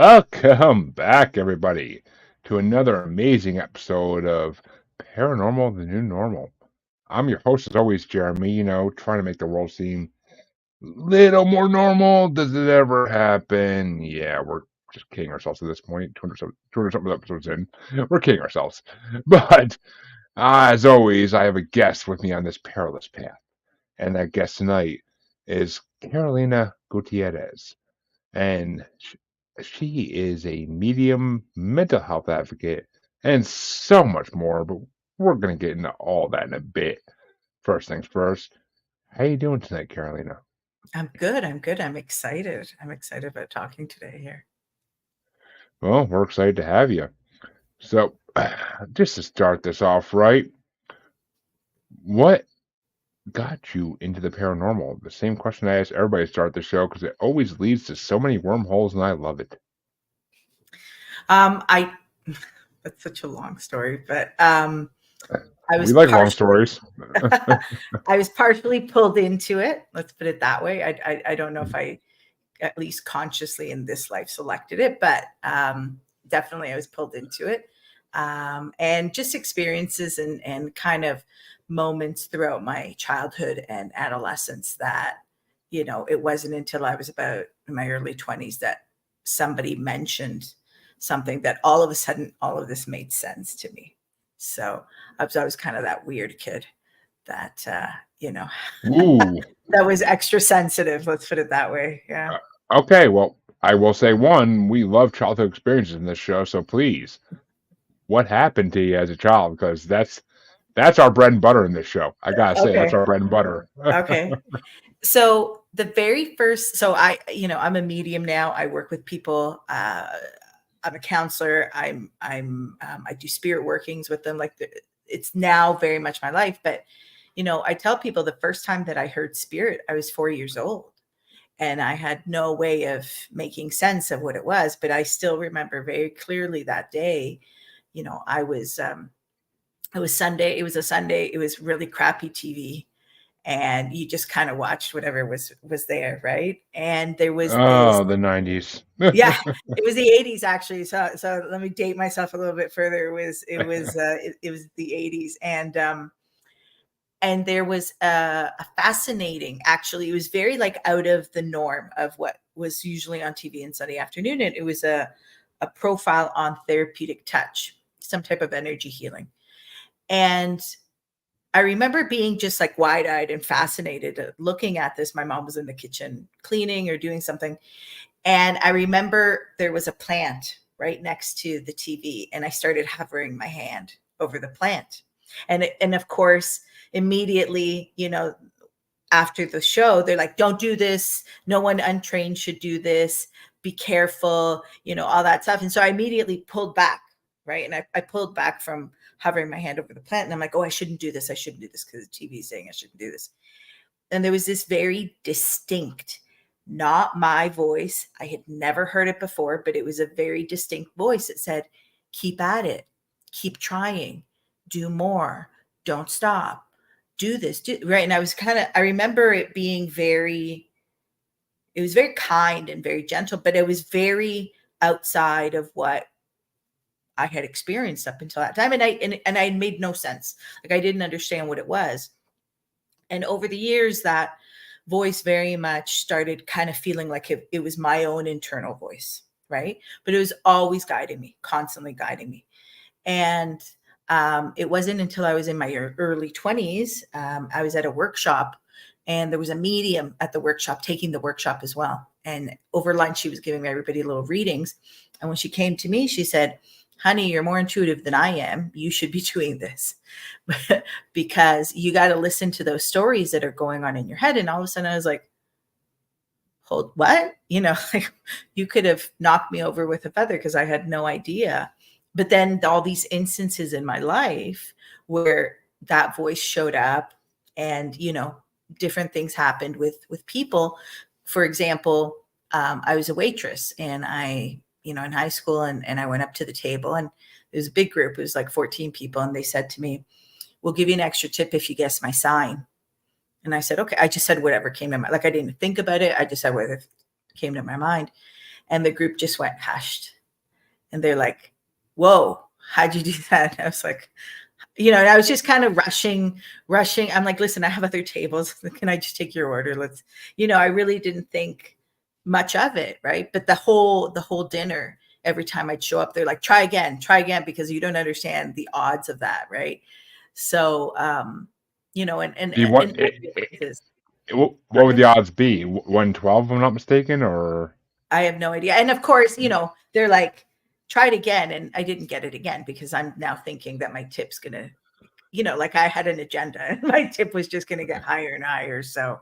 Welcome back, everybody, to another amazing episode of Paranormal, the New Normal. I'm your host, as always, Jeremy, trying to make the world seem a little more normal. Does it ever happen? Yeah, we're just kidding ourselves at this point. 200 something episodes in. We're kidding ourselves. But, as always, I have a guest with me on this perilous path. And that guest tonight is Carolina Gutierrez. And she is a medium, mental health advocate, and so much more. But we're going to get into all that in a bit. First things first, how you doing tonight, Carolina? I'm good. I'm good. I'm excited. I'm excited about talking today here. Well, we're excited to have you. So, just to start this off right, what got you into the paranormal? The same question I ask everybody to start the show because it always leads to so many wormholes, and I love it. I that's such a long story, but I We was like long partially stories. I was partially pulled into it. Let's put it that way. I don't know if I at least consciously in this life selected it, but definitely I was pulled into it. And just experiences and kind of moments throughout my childhood and adolescence that, it wasn't until I was about in my early 20s that somebody mentioned something that all of a sudden all of this made sense to me. So I was kind of that weird kid that, Ooh. that was extra sensitive. Let's put it that way. Yeah. Okay, well, I will say one, we love childhood experiences in this show, so please, what happened to you as a child? Because that's our bread and butter in this show. I gotta say, that's Okay. our bread and butter. Okay. So the very first, so I'm a medium now. I work with people. I'm a counselor. I do spirit workings with them. It's now very much my life. But, I tell people the first time that I heard spirit, I was 4 years old. And I had no way of making sense of what it was. But I still remember very clearly that day, I was, it was Sunday. It was a Sunday. It was really crappy TV and you just kind of watched whatever was there, right? And there was this, Oh, the 90s. yeah, it was the 80s actually. So let me date myself a little bit further. It was the 80s, and there was a fascinating, actually, it was very like out of the norm of what was usually on TV on Sunday afternoon, and it was a profile on therapeutic touch, some type of energy healing, and I remember being just like wide-eyed and fascinated looking at this. My mom was in the kitchen cleaning or doing something. And I remember there was a plant right next to the TV. And I started hovering my hand over the plant. And of course, immediately, after the show, they're like, don't do this. No one untrained should do this. Be careful, all that stuff. And so I immediately pulled back, right? And I pulled back from hovering my hand over the plant. And I'm like, oh, I shouldn't do this. I shouldn't do this because the TV is saying I shouldn't do this. And there was this very distinct, not my voice. I had never heard it before, but it was a very distinct voice that said, keep at it, keep trying, do more, don't stop, do this, right. And I remember it being it was very kind and very gentle, but it was very outside of what I had experienced up until that time. And I made no sense. Like I didn't understand what it was. And over the years, that voice very much started kind of feeling like it was my own internal voice, right? But it was always guiding me, constantly guiding me. And it wasn't until I was in my early 20s, I was at a workshop and there was a medium at the workshop taking the workshop as well. And over lunch, she was giving everybody little readings. And when she came to me, she said, honey, you're more intuitive than I am. You should be doing this because you got to listen to those stories that are going on in your head. And all of a sudden I was like, hold what? Like you could have knocked me over with a feather because I had no idea. But then all these instances in my life where that voice showed up and, different things happened with people. For example, I was a waitress and in high school and I went up to the table and it was a big group. It was like 14 people. And they said to me, we'll give you an extra tip if you guess my sign. And I said, okay. I just said whatever came to my, like I didn't think about it. I just said whatever came to my mind. And the group just went hushed. And they're like, whoa, how'd you do that? And I was like, and I was just kind of rushing. I'm like, listen, I have other tables. Can I just take your order? I really didn't think much of it. Right. But the whole dinner, every time I'd show up, they're like, try again, because you don't understand the odds of that. Right. So, Do you want what would the odds be? 112, if I'm not mistaken, or I have no idea. And of course, they're like, try it again. And I didn't get it again because I'm now thinking that my tip's going to, like I had an agenda and my tip was just going to get higher and higher. So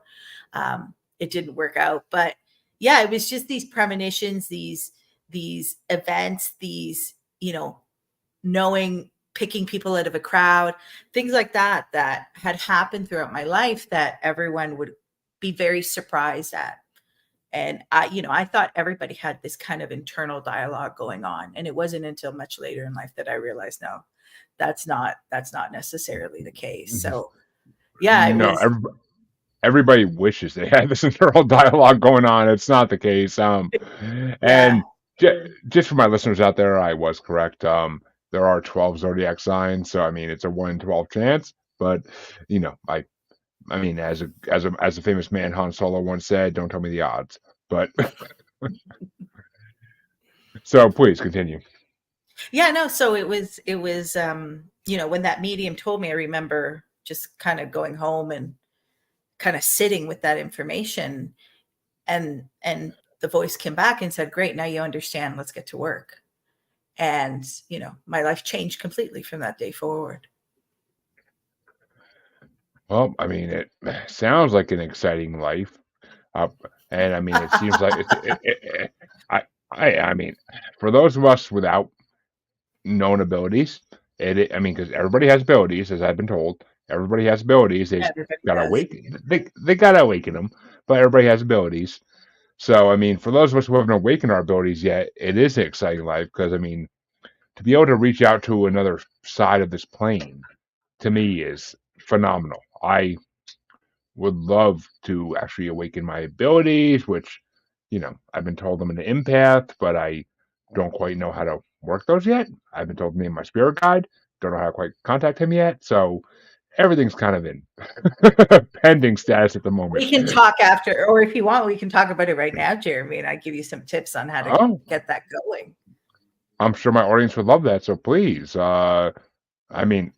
it didn't work out. But yeah, it was just these premonitions, these events, these, knowing, picking people out of a crowd, things like that had happened throughout my life that everyone would be very surprised at. And I thought everybody had this kind of internal dialogue going on. And it wasn't until much later in life that I realized, no, that's not necessarily the case. So yeah, it no? was. Everybody wishes they had this internal dialogue going on. It's not the case. Yeah. And just for my listeners out there, I was correct. There are 12 zodiac signs, so I mean it's a 1 in 12 chance. But I mean, as a famous man, Han Solo once said, "Don't tell me the odds." But so please continue. Yeah, no, so it was when that medium told me, I remember just kind of going home and kind of sitting with that information, and the voice came back and said, great, now you understand, let's get to work. And my life changed completely from that day forward. Well, I mean, it sounds like an exciting life, uh, and I mean, it seems like I mean, for those of us without known abilities. I mean, because everybody has abilities, as I've been told. Everybody has abilities. They Everybody gotta does. awaken. They gotta awaken them. But everybody has abilities. So I mean, for those of us who haven't awakened our abilities yet, it is an exciting life because I mean, to be able to reach out to another side of this plane to me is phenomenal. I would love to actually awaken my abilities, which I've been told I'm an empath, but I don't quite know how to work those yet. I've been told me and my spirit guide don't know how to quite contact him yet. So everything's kind of in pending status at the moment. We can talk after, or if you want, we can talk about it right now, Jeremy, and I give you some tips on how to Oh, get that going. I'm sure my audience would love that. So please, I mean,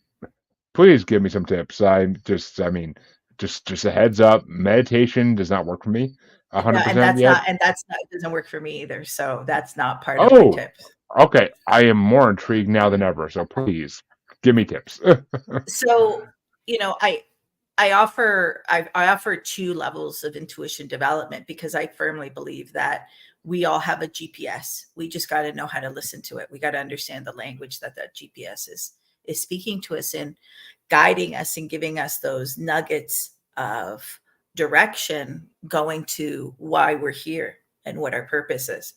please give me some tips. I mean, just a heads up. Meditation does not work for me Yeah, and 100% yet. that's not, it doesn't work for me either. So that's not part of my Oh, tips. okay. I am more intrigued now than ever. So please give me tips. So, I offer two levels of intuition development because I firmly believe that we all have a GPS. We just got to know how to listen to it. We got to understand the language that GPS is speaking to us in, guiding us and giving us those nuggets of direction going to why we're here and what our purpose is.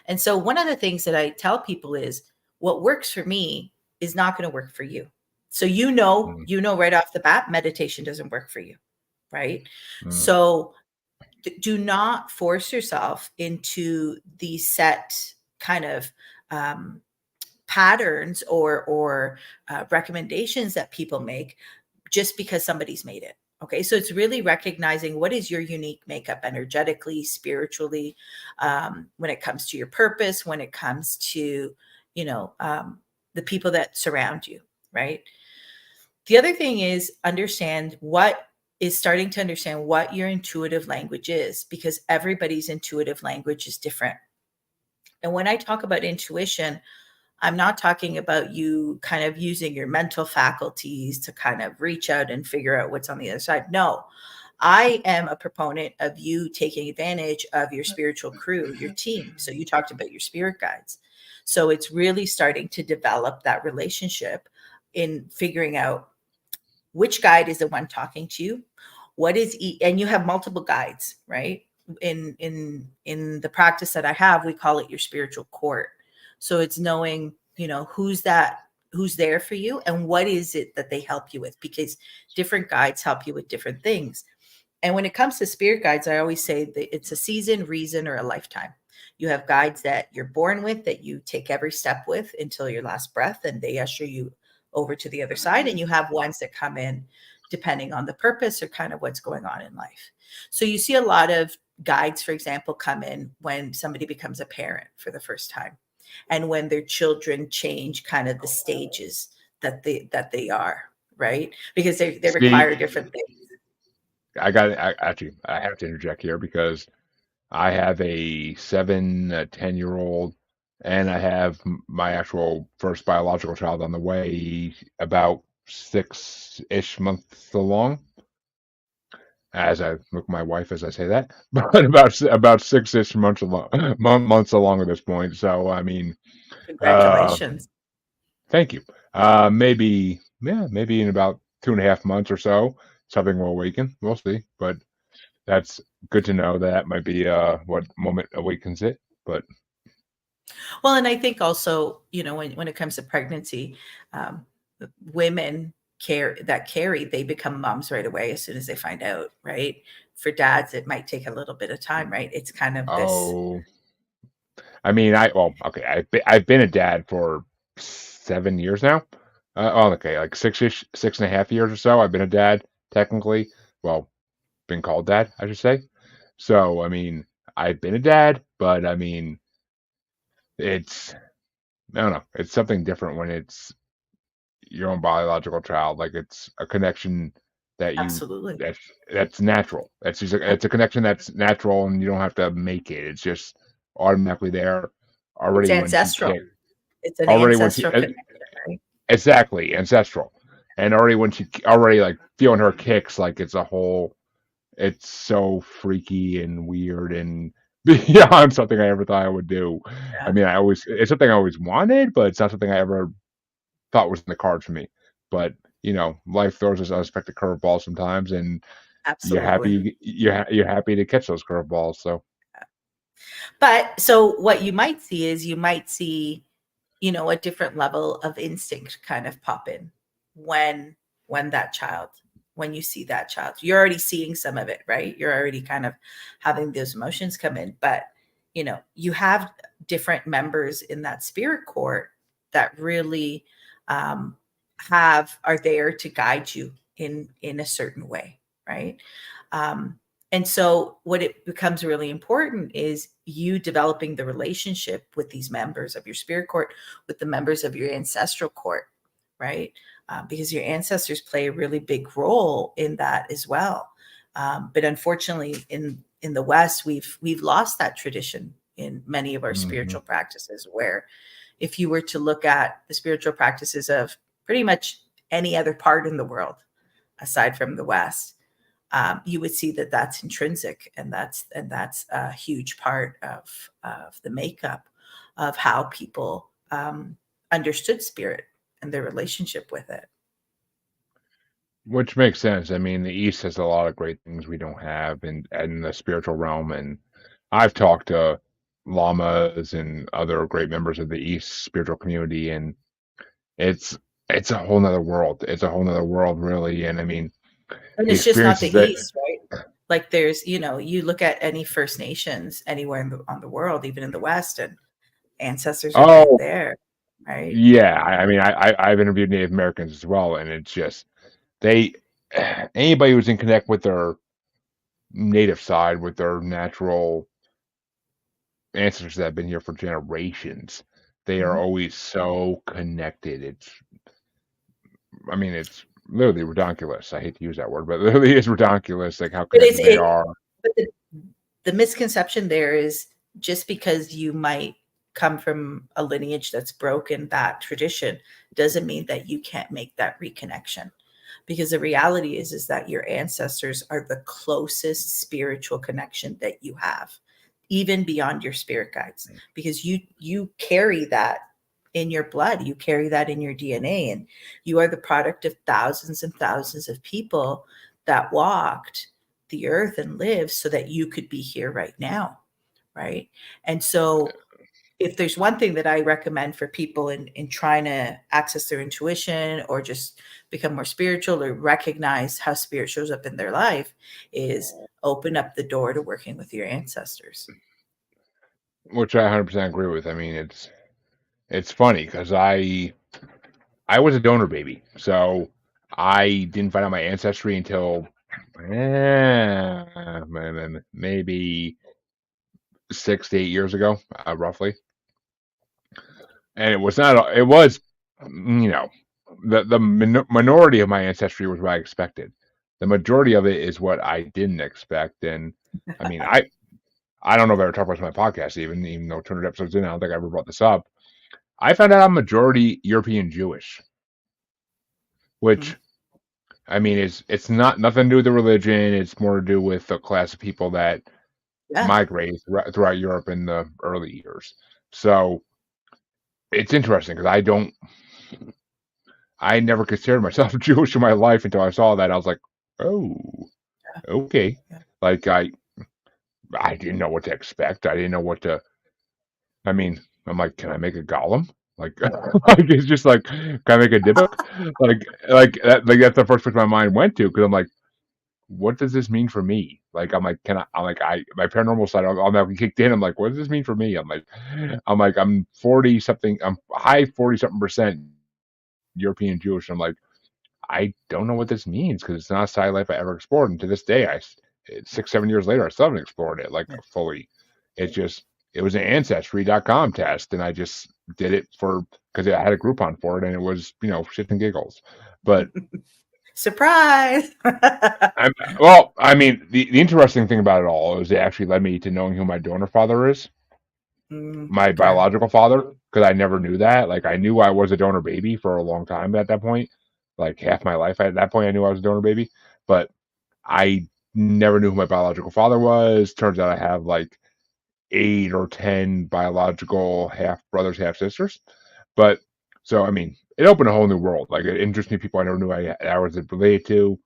And so one of the things that I tell people is what works for me is not going to work for you. So right off the bat, meditation doesn't work for you, right? Mm. So do not force yourself into these set kind of patterns or recommendations that people make just because somebody's made it. Okay, so it's really recognizing what is your unique makeup energetically, spiritually, when it comes to your purpose, when it comes to the people that surround you, right? The other thing is starting to understand what your intuitive language is, because everybody's intuitive language is different. And when I talk about intuition, I'm not talking about you kind of using your mental faculties to kind of reach out and figure out what's on the other side. No, I am a proponent of you taking advantage of your spiritual crew, your team. So you talked about your spirit guides. So it's really starting to develop that relationship in figuring out which guide is the one talking to you, and you have multiple guides, right? In the practice that I have, we call it your spiritual court. So it's knowing, who's there for you and what is it that they help you with, because different guides help you with different things. And when it comes to spirit guides, I always say that it's a season, reason, or a lifetime. You have guides that you're born with, that you take every step with until your last breath, and they usher you over to the other side. And you have ones that come in depending on the purpose or kind of what's going on in life. So you see a lot of guides, for example, come in when somebody becomes a parent for the first time, and when their children change kind of the stages that they are, right? Because they See, require different things. actually, I have to interject here because I have a 7, a 10-year-old, and I have my actual first biological child on the way, about 6-ish months along. As I look at my wife as I say that, but about 6-ish months along, months along at this point. So I mean, uh, Congratulations. thank you. Maybe, yeah, maybe in about 2.5 months or so, something will awaken. We'll see, but that's good to know. That might be what moment awakens it. But Well, and I think also, when it comes to pregnancy, um, women carry, they become moms right away as soon as they find out, right? For dads, it might take a little bit of time, right? It's kind of this. oh, I mean, well, okay, I've been a dad for 7 years now. Oh, okay, like 6.5 years or so. I've been a dad technically. Well, been called dad, I should say. So, I mean, I've been a dad, but I mean, it's I don't know, it's something different when it's your own biological child. Like it's a connection that you Absolutely. that's that's natural. It's a connection that's natural, and you don't have to make it. It's just automatically there It's already when she ancestral. kicks. It's an Already when she ancestral connection, right? exactly ancestral, and already when she already like feeling her kicks, like it's a whole. It's so freaky and weird and beyond something I ever thought I would do. I Yeah, mean, it's something I always wanted, but it's not something I ever thought was in the cards for me. But life throws us unexpected curveballs sometimes, and absolutely. you're happy to catch those curveballs. So But so what you might see, a different level of instinct kind of pop in when that child, when you see that child. You're already seeing some of it, right? You're already kind of having those emotions come in, but you have different members in that spirit court that really um, are there to guide you in a certain way, right? Um, and so, what it becomes really important is you developing the relationship with these members of your spirit court, with the members of your ancestral court, right? Because your ancestors play a really big role in that as well. But unfortunately, in the West, we've lost that tradition in many of our mhm. spiritual practices. Where, if you were to look at the spiritual practices of pretty much any other part in the world aside from the West, you would see that that's intrinsic, and that's a huge part of the makeup of how people understood spirit and their relationship with it. Which makes sense. I mean, the East has a lot of great things we don't have in the spiritual realm, and I've talked to lamas and other great members of the East spiritual community, and it's it's a whole nother world. It's a whole nother world, really. And I mean, And the it's just not experiences the that East, right? Like there's, you look at any First Nations anywhere on the world, even in the West, and ancestors are right oh there, right? yeah, I mean, I've interviewed Native Americans as well, and it's just they anybody who's in connect with their native side, with their natural ancestors that have been here for generations, they are Mhm. always so connected. I mean, it's literally redonkulous. I hate to use that word, but it literally is redonkulous, like how But it's connected they it. are. But the misconception there is, just because you might come from a lineage that's broken that tradition doesn't mean that you can't make that reconnection, because the reality is that your ancestors are the closest spiritual connection that you have, even beyond your spirit guides, because you carry that in your blood, you carry that in your DNA, and you are the product of thousands and thousands of people that walked the earth and lived so that you could be here right now, right? And so, if there's one thing that I recommend for people in trying to access their intuition, or just become more spiritual, or recognize how spirit shows up in their life, is open up the door to working with your ancestors. which I 100% agree with. I mean, it's funny because I was a donor baby, so I didn't find out my ancestry until maybe 6 to 8 years ago, roughly. And it was not. It was, the minority of my ancestry was what I expected. The majority of it is what I didn't expect. And I mean, I don't know if I ever talked about this on my podcast, even though 200 episodes in, I don't think I ever brought this up. I found out I'm majority European Jewish, Mhm. which I mean is it's not nothing to do with the religion. It's more to do with the class of people that Yeah. migrated throughout Europe in the early years. So it's interesting because I never considered myself Jewish in my life until I saw that. I was like, oh, okay. Yeah. Like I didn't know what to expect. I didn't know what to. I mean, I'm like, can I make a golem? Like, like it's just like, can I make a Dybbuk? Like that's the first place my mind went to because I'm like, what does this mean for me? Like, I'm like, can I? I'm like, my paranormal side, I'm like kicked in. I'm like, what does this mean for me? I'm 40 something. I'm high 40 something percent European Jewish. I'm like, I don't know what this means because it's not a side life I ever explored. And to this day, 6, 7 years later, I still haven't explored it like Yeah. fully. It's just, it was an ancestry.com test. And I just did it because I had a Groupon for it and it was, shit and giggles. But Surprise. I mean, the interesting thing about it all is it actually led me to knowing who my donor father is, my Yeah. biological father, because I never knew that. Like, I knew I was a donor baby for a long time at that point. Like, half my life at that point, I knew I was a donor baby. But I never knew who my biological father was. Turns out I have like 8 or 10 biological half brothers, half sisters. But so, I mean, it opened a whole new world. Like, it interested me people I never knew I was related to.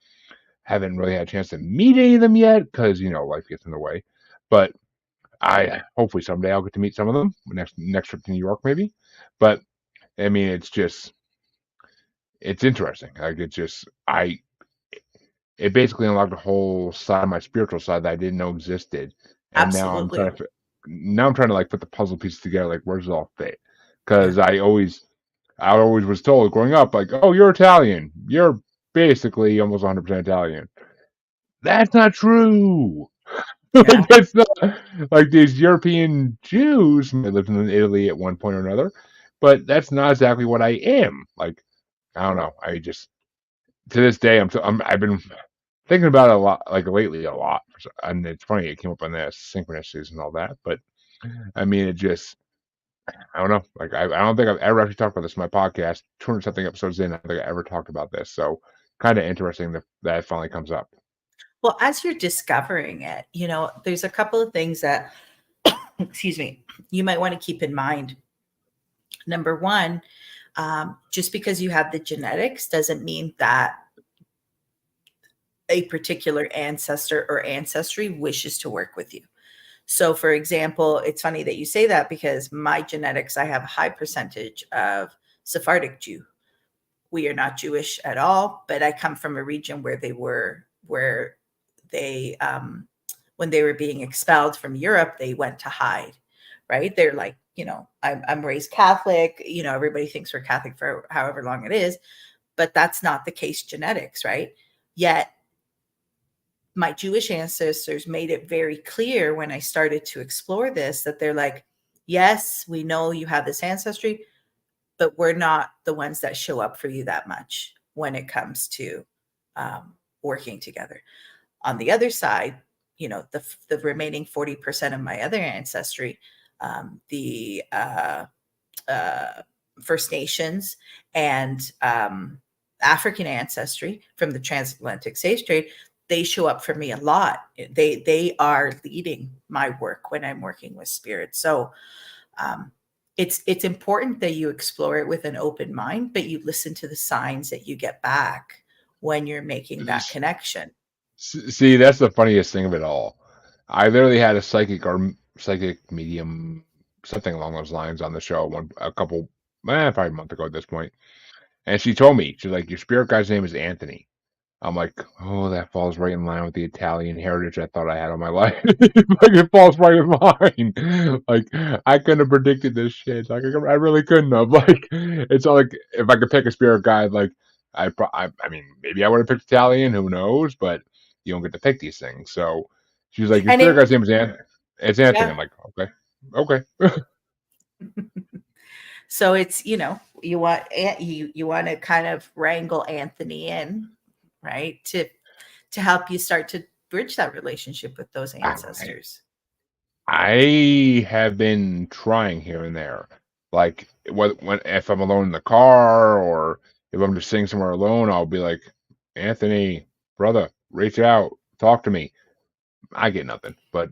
Haven't really had a chance to meet any of them yet because, life gets in the way. But I hopefully someday I'll get to meet some of them next trip to New York, maybe. But I mean, it's interesting. Like, it basically unlocked a whole side of my spiritual side that I didn't know existed, and Absolutely. now I'm trying to like put the puzzle pieces together. Like, where does it all fit? Yeah. Because I always was told growing up, like, oh, you're Italian, you're basically almost 100% Italian. That's not true. Yeah. Like, that's not like these European Jews. I lived in Italy at one point or another, but that's not exactly what I am. Like, I don't know. I just to this day, I've been thinking about it a lot, like lately, a lot. And it's funny it came up on the synchronicities and all that. But I mean, I don't know. Like, I don't think I've ever actually talked about this in my podcast. 200 something episodes in, I don't think I ever talked about this. So kind of interesting that it finally comes up. Well, as you're discovering it, there's a couple of things that, excuse me, you might want to keep in mind. Number one, just because you have the genetics doesn't mean that a particular ancestor or ancestry wishes to work with you. So, for example, it's funny that you say that because my genetics, I have a high percentage of Sephardic Jew. We are not Jewish at all, but I come from a region where they, when they were being expelled from Europe, they went to hide, right? They're like, I'm raised Catholic, everybody thinks we're Catholic for however long it is, but that's not the case genetics, right? Yet my Jewish ancestors made it very clear when I started to explore this that they're like, yes, we know you have this ancestry, but we're not the ones that show up for you that much when it comes to working together. On the other side, the remaining 40% of my other ancestry, the uh, First Nations and African ancestry from the transatlantic slave trade, they show up for me a lot. They are leading my work when I'm working with spirit. So um, it's important that you explore it with an open mind, but you listen to the signs that you get back when you're making that connection. See, that's the funniest thing of it all. I literally had a psychic medium, something along those lines, on the show probably a month ago at this point, and she told me, she's like, your spirit guide's name is Anthony. I'm like, oh, that falls right in line with the Italian heritage I thought I had all my life. Like it falls right in line. Like I couldn't have predicted this shit. Like I really couldn't have. Like it's all like if I could pick a spirit guide, like I mean, maybe I would have picked Italian. Who knows? But you don't get to pick these things. So she's like, your And spirit it, guide's name is Anthony. It's Anthony. yeah. I'm like, okay, okay. So it's, you want you want to kind of wrangle Anthony in, right? To help you start to bridge that relationship with those I, ancestors. I have been trying here and there. Like when if I'm alone in the car or if I'm just sitting somewhere alone, I'll be like, Anthony, brother, reach out, talk to me. I get nothing, but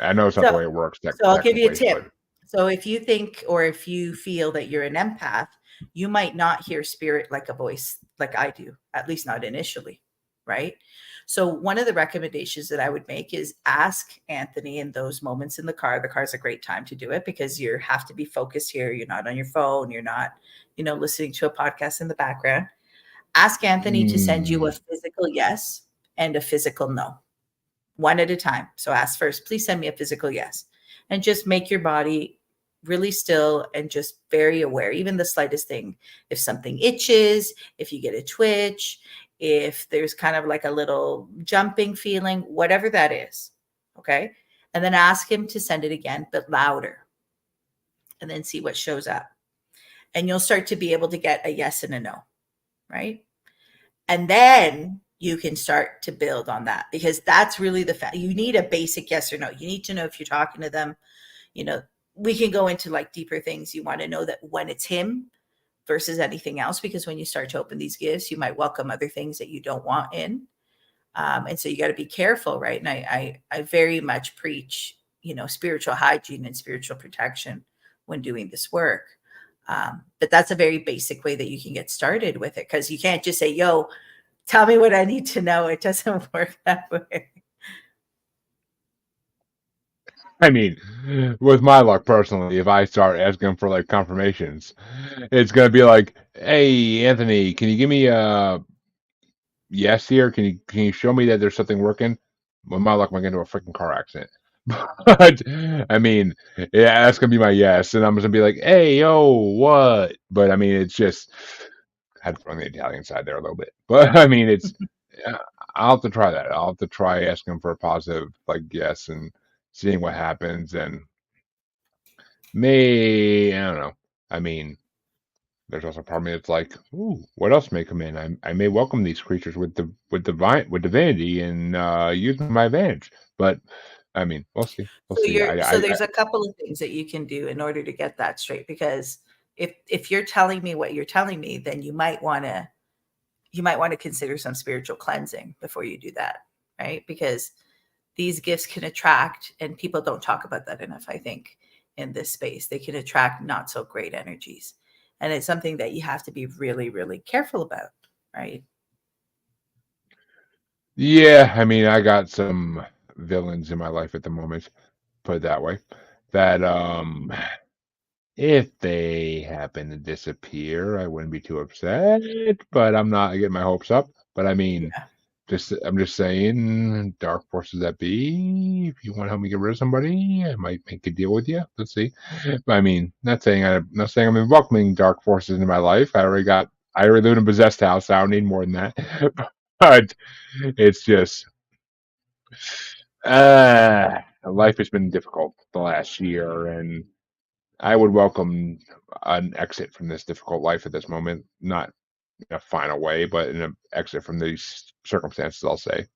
I know it's not the So way it works so I'll give you a technically, tip. but So if you think or if you feel that you're an empath, you might not hear spirit like a voice like I do, at least not initially, right? So one of the recommendations that I would make is ask Anthony in those moments in the car. The car's a great time to do it because you have to be focused here. You're not on your phone. You're not, listening to a podcast in the background. Ask Anthony to send you a mm, physical yes and a physical no, one at a time. So ask first, please send me a physical yes. And just make your body really still and just very aware, even the slightest thing. If something itches, if you get a twitch, if there's kind of like a little jumping feeling, whatever that is. Okay. And then ask him to send it again, but louder, and then see what shows up. And you'll start to be able to get a yes and a no. Right. And then you can start to build on that because that's really the fact. You need a basic yes or no. You need to know if you're talking to them. You know, we can go into like deeper things. You want to know that when it's him versus anything else, because when you start to open these gifts, you might welcome other things that you don't want in. And so you got to be careful, right? And I very much preach, spiritual hygiene and spiritual protection when doing this work. But that's a very basic way that you can get started with it because you can't just say, yo, tell me what I need to know. It doesn't work that way. I mean, with my luck personally, if I start asking for like confirmations, it's gonna be like, hey Anthony, can you give me a yes here? Can you show me that there's something working? With my luck, I'm gonna get into a freaking car accident. But I mean, yeah, that's gonna be my yes, and I'm gonna be like, "Hey, yo, what?" But I mean, it's just I had to on the Italian side there a little bit. But I mean, it's yeah, I'll have to try that. I'll have to try asking for a positive like yes and seeing what happens, and I don't know. I mean, there's also part of me that's like, ooh, what else may come in? I may welcome these creatures with divinity and use them to my advantage. But I mean, we'll see. We'll So see. you're I, so I there's a couple of things that you can do in order to get that straight because if you're telling me what you're telling me, then you might want to consider some spiritual cleansing before you do that, right? Because these gifts can attract, and people don't talk about that enough, I think, in this space. They can attract not so great energies. And it's something that you have to be really, really careful about, right? yeah, I mean, I got some villains in my life at the moment, put it that way. That if they happen to disappear, I wouldn't be too upset, but I'm not getting my hopes up. But I mean, Yeah. I'm just saying, dark forces that be. If you want to help me get rid of somebody, I might make a deal with you. Let's see. But I mean, not saying I'm welcoming dark forces into my life. I already live in a possessed house. So I don't need more than that. But it's just, life has been difficult the last year, and I would welcome an exit from this difficult life at this moment. Not in a final way, but in an exit from these circumstances. I'll say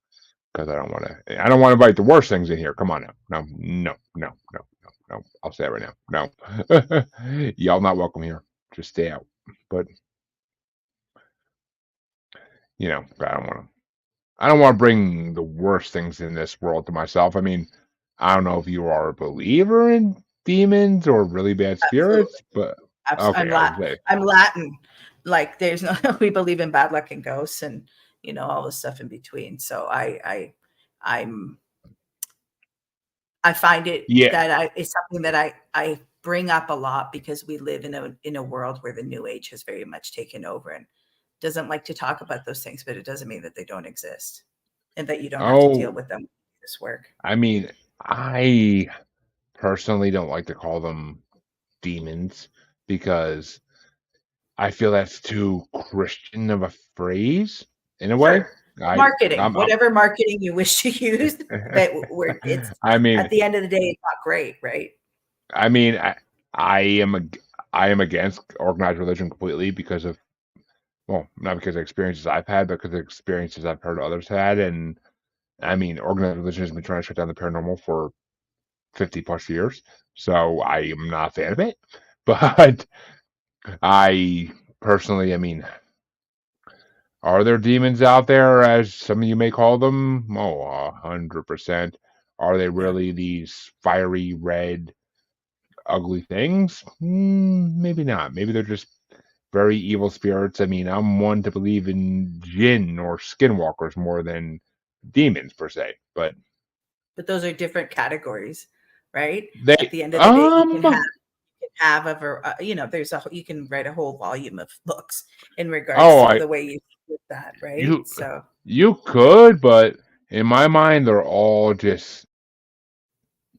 because I don't want to. I don't want to invite the worst things in here. Come on now. No, no, no, no, no, no. I'll say it right now. No, y'all not welcome here. Just stay out. But I don't want to. I don't want to bring the worst things in this world to myself. I mean, I don't know if you are a believer in demons or really bad Absolutely. spirits, but okay, I would say, I'm Latin. Like there's no we believe in bad luck and ghosts and all the stuff in between. So I'm I find it yeah, that it's something that I bring up a lot because we live in a world where the new age has very much taken over, and doesn't like to talk about those things, but it doesn't mean that they don't exist and that you don't have to deal Oh, with them. This work. I mean, I personally don't like to call them demons because I feel that's too Christian of a phrase in a way. Sure. I, Marketing, I'm whatever marketing you wish to use, but we're it's I at mean, the end of the day, it's not great, right? I mean, I am I am against organized religion completely because of, well, not because of experiences I've had, but because of experiences I've heard others had. And I mean, organized religion has been trying to shut down the paranormal for 50 plus years, so I am not a fan of it. But I personally, I mean, are there demons out there, as some of you may call them? Oh, 100%. Are they Yeah. really these fiery red, ugly things? Maybe not. Maybe they're just very evil spirits. I mean, I'm one to believe in jinn or skinwalkers more than demons per se. But But those are different categories, right? At they, the end of the day, you can have there's you can write a whole volume of books in regards oh, to I, the way you with that, right? you, So, you could, but in my mind, they're all just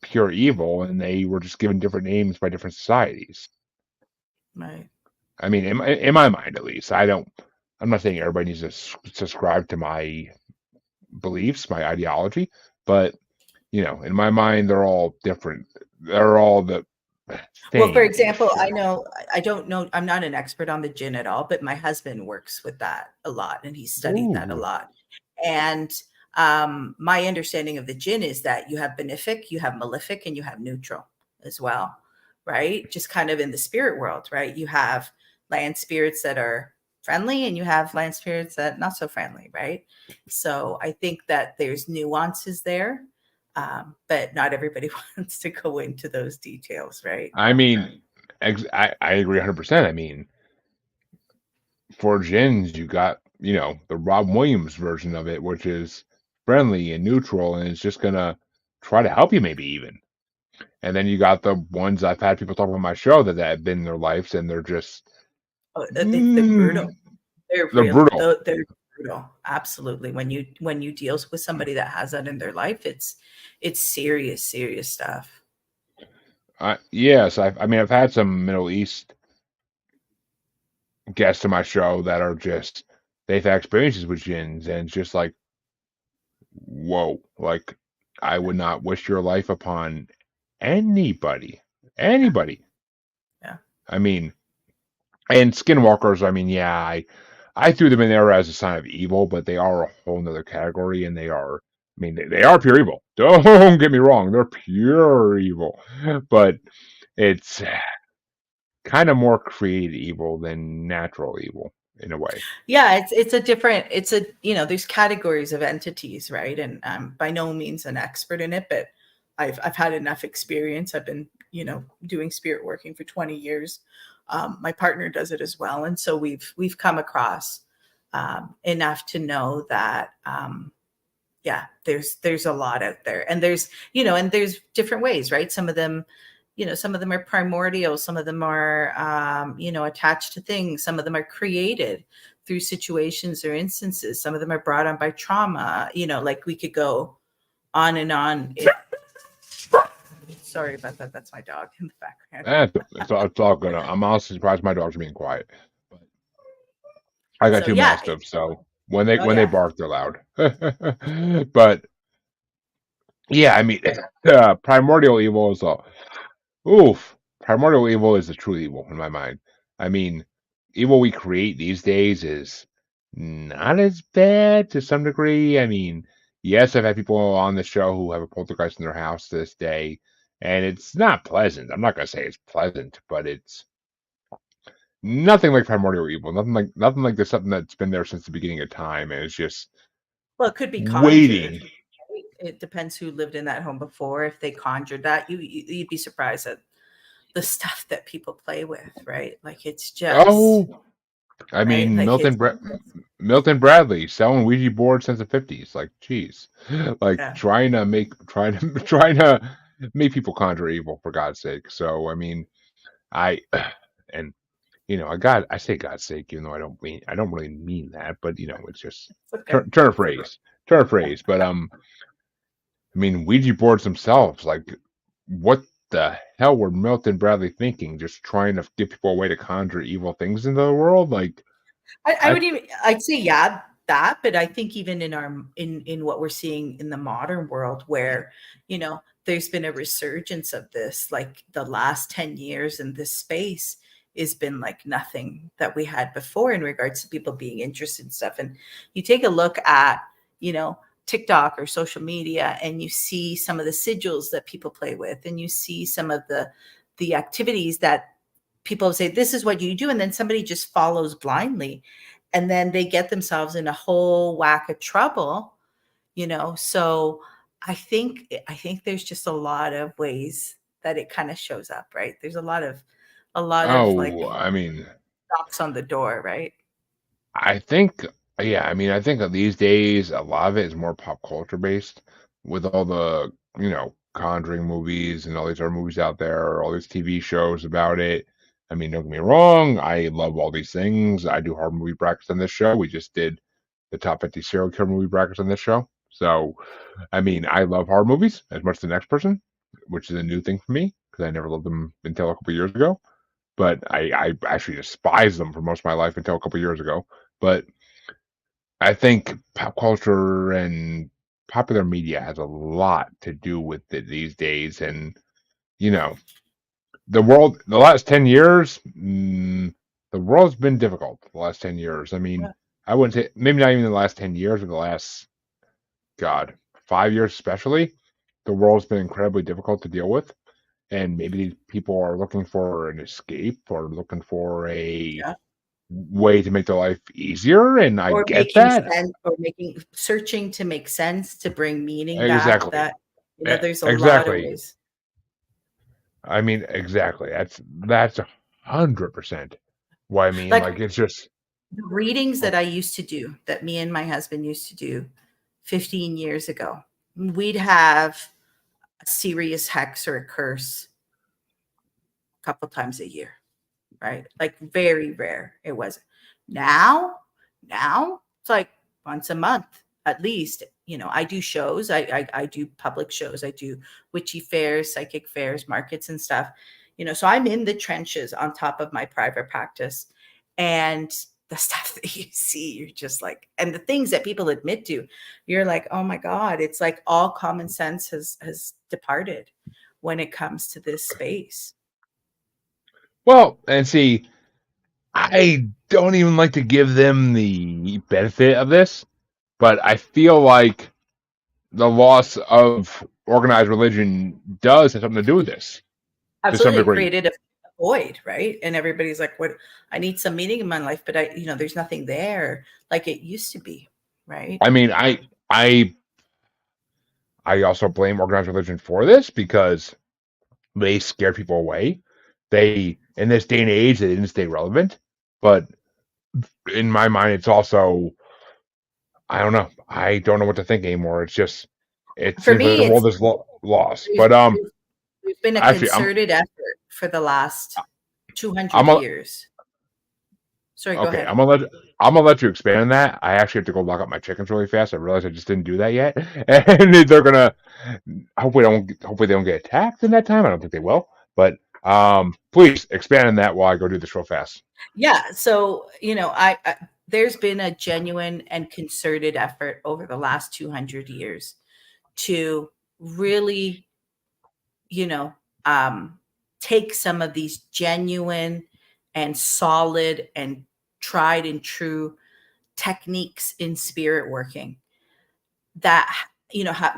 pure evil, and they were just given different names by different societies. right. I mean, in my mind, at least, I don't. I'm not saying everybody needs to subscribe to my beliefs, my ideology, but in my mind, they're all different. They're all the Well, for same example, ish. I know I don't know, I'm not an expert on the gin at all, but my husband works with that a lot and he studied that a Ooh, lot. And my understanding of the gin is that you have benefic, you have malefic, and you have neutral as well, right? Just kind of in the spirit world, right? You have land spirits that are friendly and you have land spirits that not so friendly, right? So I think that there's nuances there, but not everybody wants to go into those details, right? I mean, I agree 100%. I mean, for Jins, you got, the Rob Williams version of it, which is friendly and neutral, and it's just gonna try to help you, maybe even. And then you got the ones I've had people talk about my show that have been in their lives, and they're just, Oh, they're brutal. mm, They're they're real. brutal. They're brutal. Absolutely. When you deal with somebody that has that in their life, it's serious, serious stuff. Yes, I mean, I've had some Middle East guests to my show that are just, they've had experiences with jinns, and it's just like, whoa, like, I would not wish your life upon anybody. Yeah, Anybody. yeah, I mean, and skinwalkers, I mean, yeah, I threw them in there as a sign of evil, but they are a whole nother category, and they are, I mean, they are pure evil. Don't get me wrong, they're pure evil, but it's kind of more created evil than natural evil in a way. yeah. It's a different. It's a there's categories of entities, right? And I'm by no means an expert in it, but I've had enough experience. I've been doing spirit working for 20 years. My partner does it as well, and so we've come across enough to know that yeah, there's a lot out there, and there's different ways, right? Some of them are primordial, some of them are attached to things, some of them are created through situations or instances, some of them are brought on by trauma, like we could go on and on. Sorry about that, that's my dog in the background. It's all good. I'm honestly surprised my dogs are being quiet. But I got So two yeah. mastiffs, so when Oh they yeah. bark, they're loud. But yeah, I mean, primordial evil is a oof. Primordial evil is the true evil in my mind. I mean, evil we create these days is not as bad to some degree. I mean, yes, I've had people on the show who have a poltergeist in their house to this day, and it's not pleasant. I'm not gonna say it's pleasant, but it's nothing like primordial evil. Nothing like there's something that's been there since the beginning of time, and it's just Well, it could be conjured, waiting. right? It depends who lived in that home before. If they conjured that, you'd be surprised at the stuff that people play with, right? Like it's just Oh, I right. mean, Like it's Milton Bradley selling Ouija boards since the 50s. Like, geez, like yeah. trying to make people conjure evil for God's sake. So, I mean, I and I say God's sake, even though I don't really mean that, but it's just Okay. turn of phrase. But I mean, Ouija boards themselves, like, what the hell were Milton Bradley thinking? Just trying to get people away to conjure evil things into the world? Like, I I'd say, yeah, that, but I think even in our in what we're seeing in the modern world, where there's been a resurgence of this, like the last 10 years in this space has been like nothing that we had before in regards to people being interested in stuff. And you take a look at you know TikTok or social media, and you see some of the sigils that people play with, and you see some of the activities that people say this is what you do, and then somebody just follows blindly, and then they get themselves in a whole whack of trouble. So I think there's just a lot of ways that it kind of shows up, right? There's a lot of like oh, I mean, knocks on the door, right? I think, yeah, I mean, I think that these days a lot of it is more pop culture based with all the, Conjuring movies and all these other movies out there, all these TV shows about it. I mean, don't get me wrong, I love all these things. I do horror movie brackets on this show. We just did the top 50 serial killer movie brackets on this show. So, I mean, I love horror movies as much as the next person, which is a new thing for me because I never loved them until a couple years ago. But I actually despised them for most of my life until a couple years ago. But I think pop culture and popular media has a lot to do with it these days. And, you know, the last 10 years, the world's been difficult the last 10 years. I mean, Yeah, I wouldn't say, maybe not even the last 10 years, or the last, God, 5 years especially. The world's been incredibly difficult to deal with. And maybe these people are looking for an escape or looking for a yeah. way to make their life easier. And I Or get making that. sense, or making searching to make sense, to bring meaning back. Exactly. That there's a lot of Exactly. ways. I mean, exactly. That's 100% what I mean. Like Like, it's just, the readings that I used to do, that me and my husband used to do 15 years ago, we'd have a serious hex or a curse a couple times a year, right? Like very rare. It was. Now it's like once a month at least. I do shows. I do public shows. I do witchy fairs, psychic fairs, markets and stuff. So I'm in the trenches on top of my private practice, and the stuff that you see, you're just like, and the things that people admit to, you're like, oh my God, it's like all common sense has departed when it comes to this space. well, and see, I don't even like to give them the benefit of this, but I feel like the loss of organized religion does have something to do with this to some Absolutely. It degree. created a void, right? And everybody's like, what, I need some meaning in my life, but there's nothing there like it used to be, right? I mean, I, I also blame organized religion for this because they scared people away. They, in this day and age, they didn't stay relevant. But in my mind, it's also, I don't know. I don't know what to think anymore. It's just, it For seems like me, the it's world is lost. there's, But there's, there's been a actually, concerted effort for the last I'm 200 a, years. Sorry, go okay. ahead. I'm gonna let you expand on that. I actually have to go lock up my chickens really fast. I realized I just didn't do that yet, and they're gonna. Hopefully they don't get attacked in that time. I don't think they will. But please expand on that while I go do this real fast. Yeah. So, I there's been a genuine and concerted effort over the last 200 years to really, you know, um, take some of these genuine and solid and tried and true techniques in spirit working that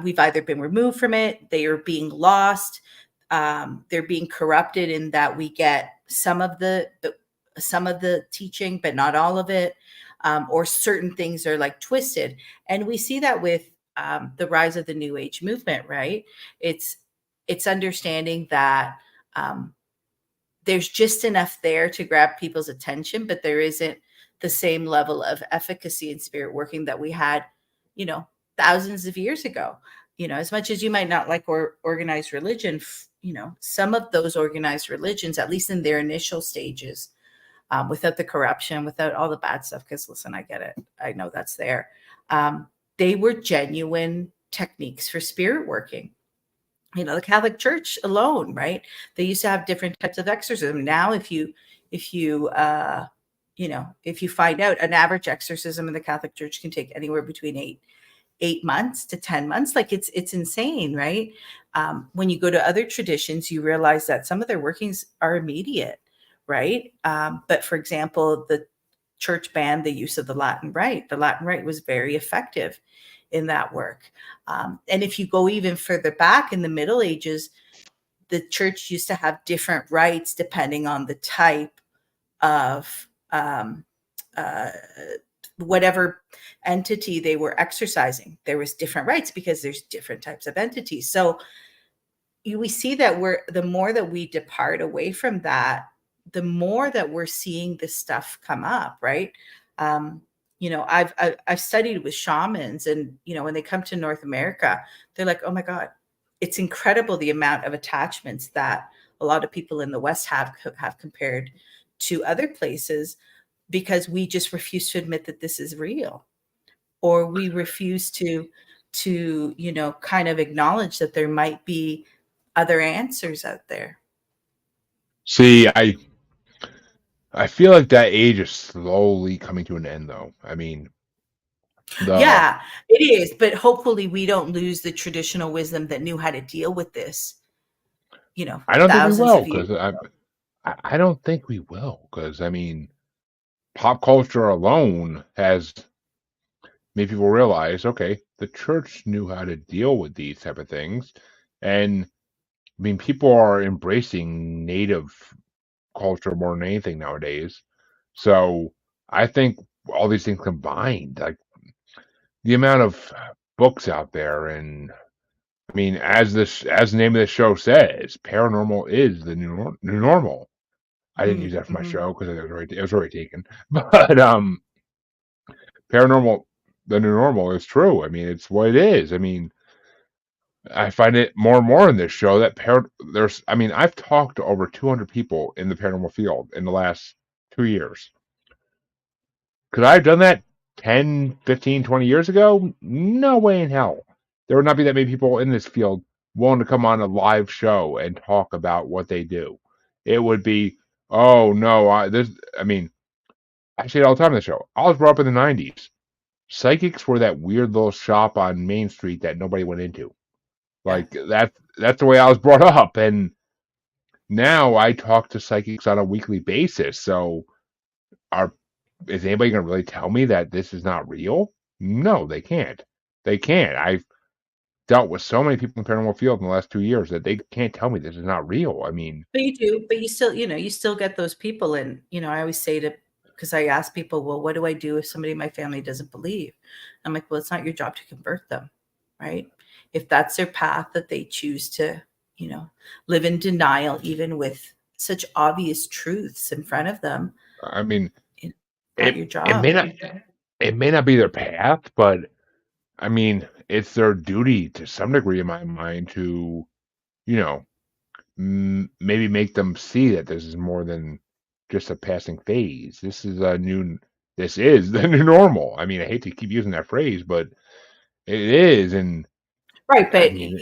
we've either been removed from it, they are being lost, they're being corrupted in that we get some of the teaching but not all of it, or certain things are like twisted. And we see that with the rise of the new age movement, right? It's understanding that um, there's just enough there to grab people's attention, but there isn't the same level of efficacy in spirit working that we had, you know, thousands of years ago. As much as you might not like organized religion, some of those organized religions, at least in their initial stages, without the corruption, without all the bad stuff. Because listen, I get it. I know that's there. Um, they were genuine techniques for spirit working. The Catholic Church alone, right? They used to have different types of exorcism. Now, if you if you find out, an average exorcism in the Catholic Church can take anywhere between 8 months to 10 months. Like it's insane, right? When you go to other traditions, you realize that some of their workings are immediate, right? But for example, the church banned the use of the Latin Rite. The Latin Rite was very effective in that work. And if you go even further back in the Middle Ages, the church used to have different rites depending on the type of uh, whatever entity they were exercising. There was different rites because there's different types of entities. So we see that the more that we depart away from that, the more that we're seeing this stuff come up, right? I've studied with shamans, and when they come to North America, they're like, oh my God, it's incredible the amount of attachments that a lot of people in the West have compared to other places, because we just refuse to admit that this is real, or we refuse to kind of acknowledge that there might be other answers out there. See, I feel like that age is slowly coming to an end, though. I mean, the Yeah, it is, but hopefully we don't lose the traditional wisdom that knew how to deal with this, I don't think we thousands will, of years because ago. I don't think we will, because I mean, pop culture alone has made people realize, okay, the church knew how to deal with these type of things, and I mean, people are embracing native culture more than anything nowadays. So I think all these things combined, like the amount of books out there, and I mean, as the name of the show says, paranormal is the new normal. I didn't use that for my Mm-hmm. show because it was already taken. But paranormal, the new normal is true. I mean, it's what it is. I mean, I find it more and more in this show that there's. I mean, I've talked to over 200 people in the paranormal field in the last 2 years. Could I have done that 10, 15, 20 years ago? No way in hell. There would not be that many people in this field willing to come on a live show and talk about what they do. It would be, oh no, I mean, I say it all the time on the show. I was brought up in the 90s. Psychics were that weird little shop on Main Street that nobody went into. Yeah. Like that's the way I was brought up. And now I talk to psychics on a weekly basis. So are is anybody going to really tell me that this is not real? No, they can't. They can't. I've dealt with so many people in the paranormal field in the last 2 years that they can't tell me this is not real. I mean, But you do, but you still get those people. And, I always say because I ask people, well, what do I do if somebody in my family doesn't believe? I'm like, well, it's not your job to convert them, right? If that's their path that they choose to, live in denial, even with such obvious truths in front of them, I mean, it's not it your it job. may not be their path, but I mean, it's their duty to some degree in my mind to, you know, maybe make them see that this is more than just a passing phase. This is the new normal. I mean, I hate to keep using that phrase, but it is. And Right, I but mean,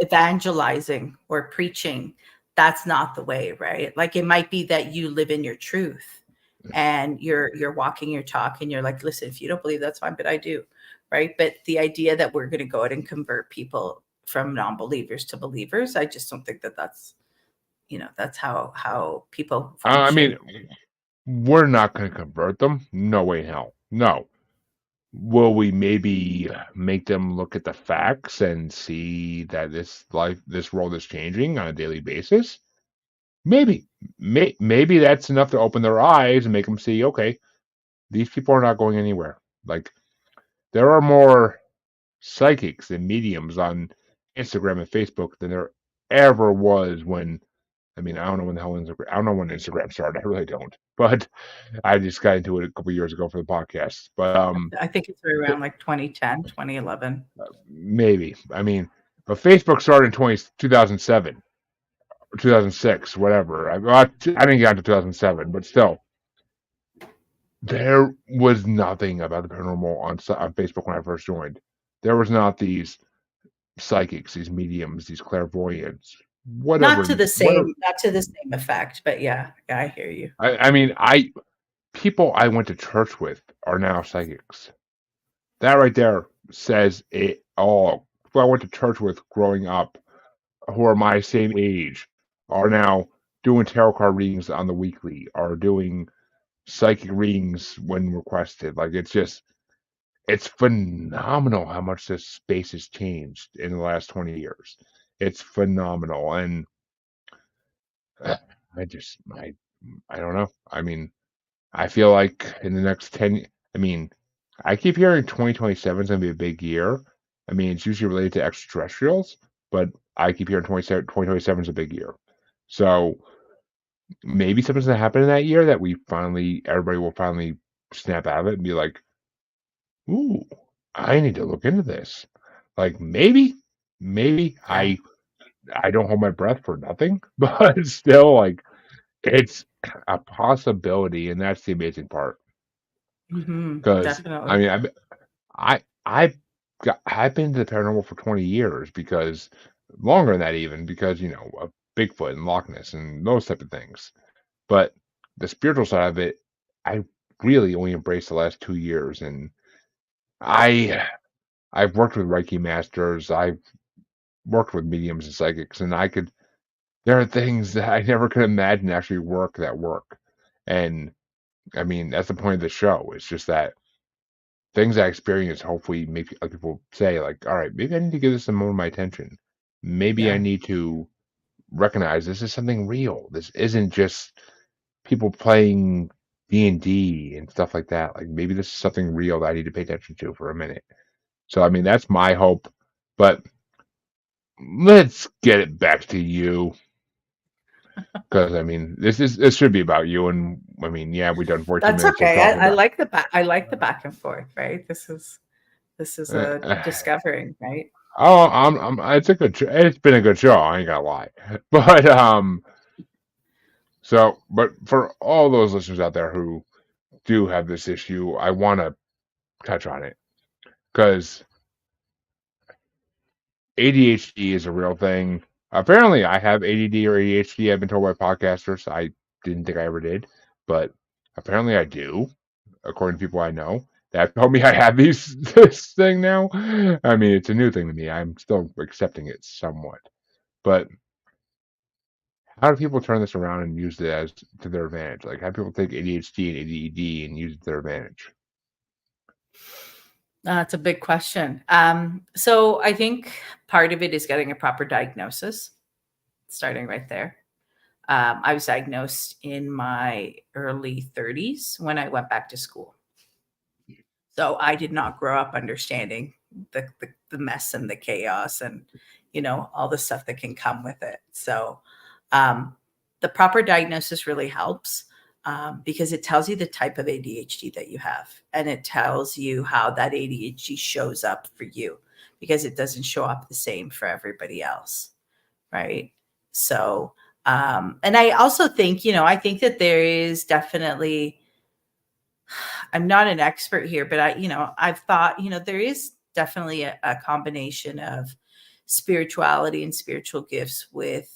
evangelizing or preaching, that's not the way, right? Like it might be that you live in your truth and you're walking your talk and you're like, listen, if you don't believe, that's fine, but I do, right? But the idea that we're going to go out and convert people from non-believers to believers, I just don't think that that's how people I function. mean, we're not going to convert them. No way in hell. No. Will we maybe make them look at the facts and see that this world is changing on a daily basis? Maybe. Maybe that's enough to open their eyes and make them see, okay, these people are not going anywhere. Like, there are more psychics and mediums on Instagram and Facebook than there ever was when, I mean, I don't know when the hell I don't know when Instagram started. I really don't. But I just got into it a couple years ago for the podcast. But I think it's right around like 2010, 2011. maybe. I mean, but Facebook started in 2007 or 2006, whatever. I didn't get into 2007, but still. There was nothing about the paranormal on Facebook when I first joined. There was not these psychics, these mediums, these clairvoyants, Not whatever, to the whatever. same, not to the same effect, but yeah, yeah, I hear you. I mean, I people I went to church with are now psychics. That right there says it all. Who I went to church with growing up, who are my same age, are now doing tarot card readings on the weekly, are doing psychic readings when requested. Like it's phenomenal how much this space has changed in the last 20 years. It's phenomenal, and I just I don't know. I mean, I feel like in the next 10, I mean, I keep hearing 2027 is going to be a big year. I mean, it's usually related to extraterrestrials, but I keep hearing 2027 is a big year. So maybe something's going to happen in that year that everybody will finally snap out of it and be like, ooh, I need to look into this. Like maybe Yeah. I don't hold my breath for nothing, but still, like it's a possibility, and that's the amazing part. Because I Definitely. mean, I've I've been to the paranormal for 20 years because longer than that even because of Bigfoot and Loch Ness and those type of things. But the spiritual side of it, I really only embraced the last 2 years, and I I've worked with Reiki masters, I've worked with mediums and psychics, and there are things that I never could imagine actually work. And I mean, that's the point of the show. It's just that things I experience hopefully make like people say, like, all right, maybe I need to give this some more of my attention. Maybe I Yeah. need to recognize this is something real. This isn't just people playing D&D and stuff like that. Like maybe this is something real that I need to pay attention to for a minute. So I mean, that's my hope. But let's get it back to you. Because I mean, this should be about you, and I mean, yeah, we've done 14 That's minutes of okay. talking I about. like the back. I like the back and forth. Right. This is Uh, a uh, discovering. Right. oh, it's a it's been a good show. I ain't gonna lie, but but for all those listeners out there who do have this issue, I want to touch on it because ADHD is a real thing. Apparently, I have ADD or ADHD. I've been told by podcasters. I didn't think I ever did, but apparently I do, according to people I know that told me I have this thing now. I mean, it's a new thing to me. I'm still accepting it somewhat, but how do people turn this around and use it as to their advantage? Like, how do people take ADHD and ADD and use it to their advantage? That's a big question. So I think part of it is getting a proper diagnosis, starting right there. I was diagnosed in my early 30s when I went back to school. So I did not grow up understanding the mess and the chaos and, all the stuff that can come with it. So um, the proper diagnosis really helps because it tells you the type of ADHD that you have. And it tells you how that ADHD shows up for you because it doesn't show up the same for everybody else. Right. So, and I also think, I think that there is definitely, I'm not an expert here, but I've thought, there is definitely a combination of spirituality and spiritual gifts with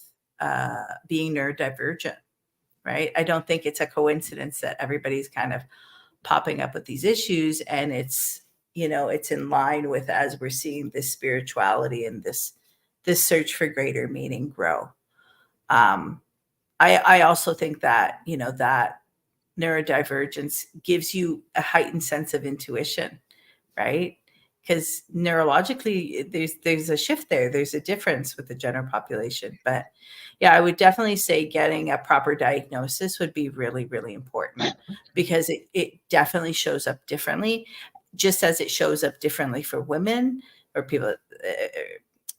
being neurodivergent, right? I don't think it's a coincidence that everybody's kind of popping up with these issues, and it's in line with as we're seeing this spirituality and this search for greater meaning grow. Um, I also think that that neurodivergence gives you a heightened sense of intuition, right? Because neurologically, there's a shift there. There's a difference with the general population. But yeah, I would definitely say getting a proper diagnosis would be really, really important because it definitely shows up differently, just as it shows up differently for women or people,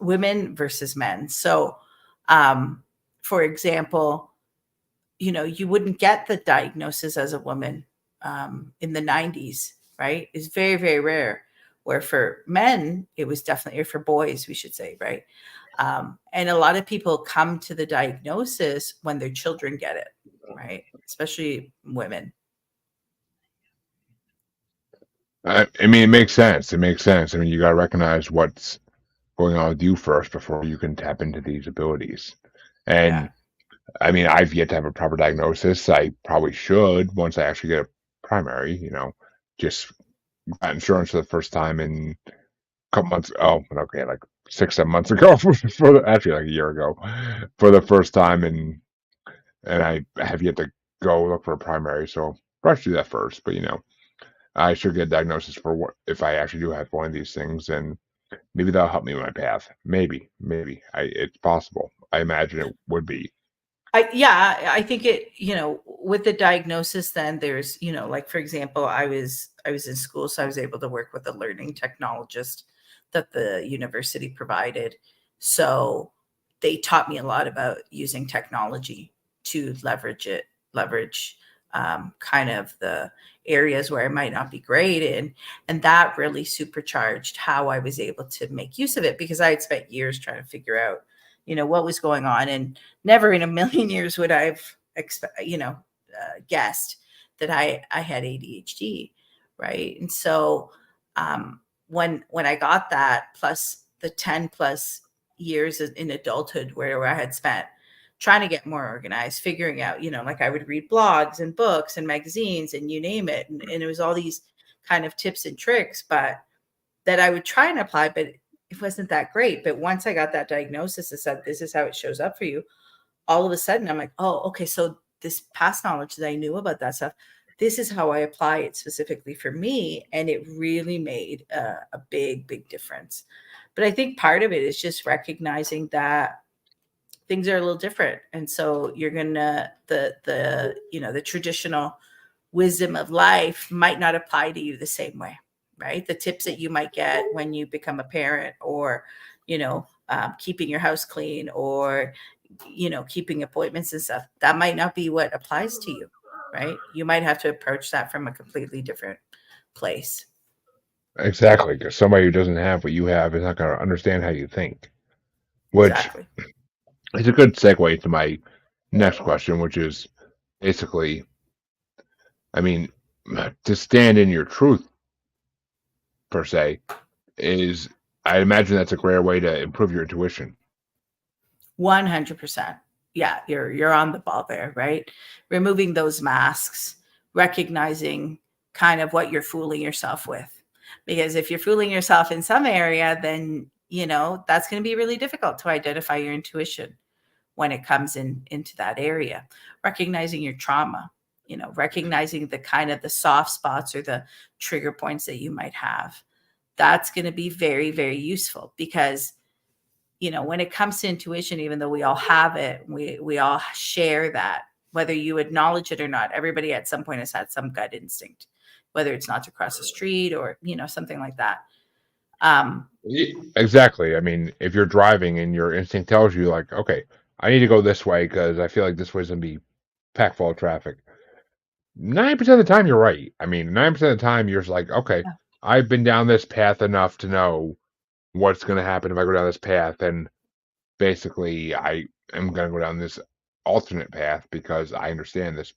women versus men. So, um, for example, you wouldn't get the diagnosis as a woman in the 90s, right? It's very, very rare. Where for men, it was definitely, or for boys, we should say, right? And a lot of people come to the diagnosis when their children get it, right? Especially women. I mean, it makes sense. It makes sense. I mean, you got to recognize what's going on with you first before you can tap into these abilities. Yeah. And I mean, I've yet to have a proper diagnosis. I probably should once I actually get a primary, just got insurance for the first time in a couple months. Oh, okay, like 6, 7 months ago, actually like a year ago, for the first time, and I have yet to go look for a primary. So probably should do that first. But I should get a diagnosis for what if I actually do have one of these things, and maybe that'll help me with my path. Maybe it's possible. I imagine it would be. I think it, with the diagnosis, then there's, like for example, I was in school, so I was able to work with a learning technologist that the university provided. So they taught me a lot about using technology to leverage kind of the areas where I might not be great in. And that really supercharged how I was able to make use of it, because I had spent years trying to figure out, what was going on. And never in a million years would I've guessed that I had ADHD, right? And so when I got that, plus the 10 plus years in adulthood where I had spent trying to get more organized, figuring out, like I would read blogs and books and magazines and you name it, and it was all these kind of tips and tricks, but that I would try and apply, but it wasn't that great. But once I got that diagnosis that said this is how it shows up for you, all of a sudden I'm like, oh, okay, so this past knowledge that I knew about that stuff, this is how I apply it specifically for me. And it really made a big, big difference. But I think part of it is just recognizing that things are a little different. And so you're gonna the traditional wisdom of life might not apply to you the same way, right? The tips that you might get when you become a parent, or keeping your house clean, or keeping appointments and stuff, that might not be what applies to you, right? You might have to approach that from a completely different place. Exactly, because somebody who doesn't have what you have is not going to understand how you think, which Exactly. is a good segue to my next question, which is basically, I mean, to stand in your truth per se is, I imagine that's a great way to improve your intuition. 100%. Yeah, you're on the ball there, right? Removing those masks, recognizing kind of what you're fooling yourself with. Because if you're fooling yourself in some area, then that's going to be really difficult to identify your intuition when it comes into that area. Recognizing your trauma, recognizing the kind of the soft spots or the trigger points that you might have. That's going to be very, very useful, because when it comes to intuition, even though we all have it, we all share that, whether you acknowledge it or not. Everybody at some point has had some gut instinct, whether it's not to cross the street or something like that. um Exactly. I mean, if you're driving and your instinct tells you, like, okay, I need to go this way because I feel like this way's going to be packed full of traffic. 90% of the time, you're right. I mean, 90% of the time, you're just like, okay, yeah. I've been down this path enough to know what's going to happen if I go down this path. And basically, I am going to go down this alternate path because I understand this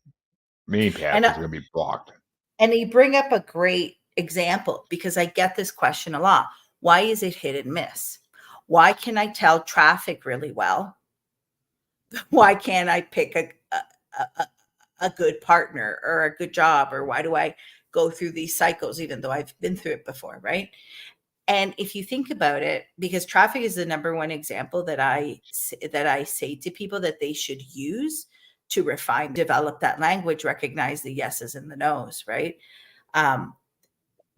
main path and is going to be blocked. and you bring up a great example, because I get this question a lot. Why is it hit and miss? Why can I tell traffic really well? Why can't I pick a, a good partner or a good job? Or why do I go through these cycles even though I've been through it before, right? And if you think about it, because traffic is the number one example that I say to people that they should use to refine, develop that language, recognize the yeses and the nos, right? um,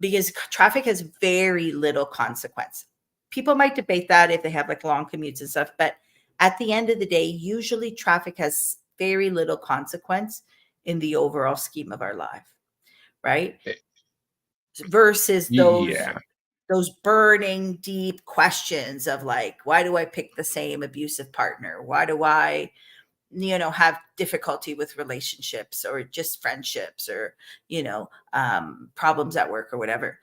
because traffic has very little consequence. People might debate that if they have like long commutes and stuff, but at the end of the day, usually traffic has very little consequence in the overall scheme of our life, right? Eh, Versus those Yeah, those burning deep questions of like, why do I pick the same abusive partner? Why do I have difficulty with relationships or just friendships, or problems at work or whatever?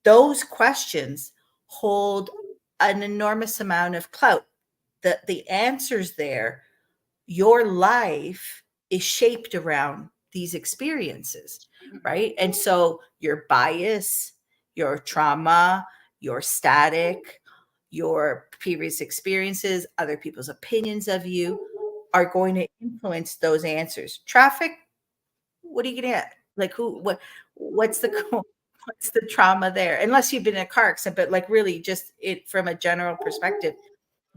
Those questions hold an enormous amount of clout. The answers there, your life is shaped around these experiences. right? And so your bias, your trauma, your static, your previous experiences, other people's opinions of you are going to influence those answers. Traffic, what are you going to get? Like what's the what's the trauma there? Unless you've been in a car accident, but like really just it from a general perspective,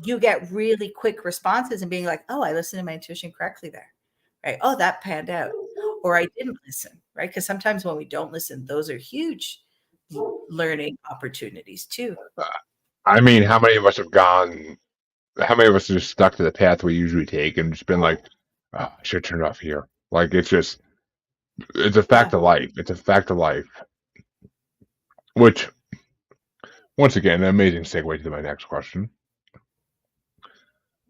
you get really quick responses and being like, oh, I listened to my intuition correctly there. Right. Oh, that panned out. Or I didn't listen. Right. Because sometimes when we don't listen, those are huge learning opportunities too. I mean, how many of us have gone? How many of us have just stuck to the path we usually take and just been like, oh, I should turn it off here? Like it's a Yeah. fact of life. It's a fact of life. Which, once again, an amazing segue to my next question.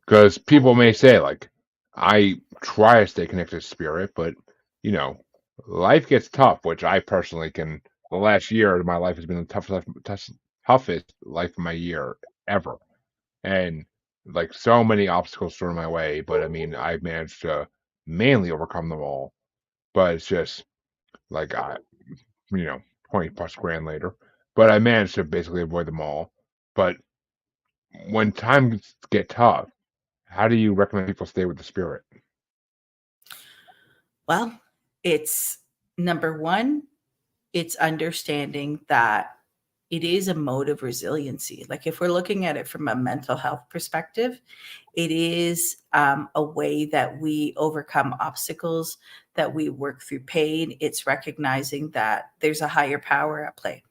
Because people may say, like, I try to stay connected to spirit, but, you know, life gets tough, which I personally can. The last year of my life has been the toughest life of my year ever. And, like, so many obstacles thrown my way, but I mean, I've managed to mainly overcome them all. But it's just, like, you know, 20 plus grand later. But I managed to basically avoid them all. But when times get tough, how do you recommend people stay with the spirit? Well, it's number one, it's understanding that it is a mode of resiliency. Like if we're looking at it from a mental health perspective, it is a way that we overcome obstacles, that we work through pain. It's recognizing that there's a higher power at play.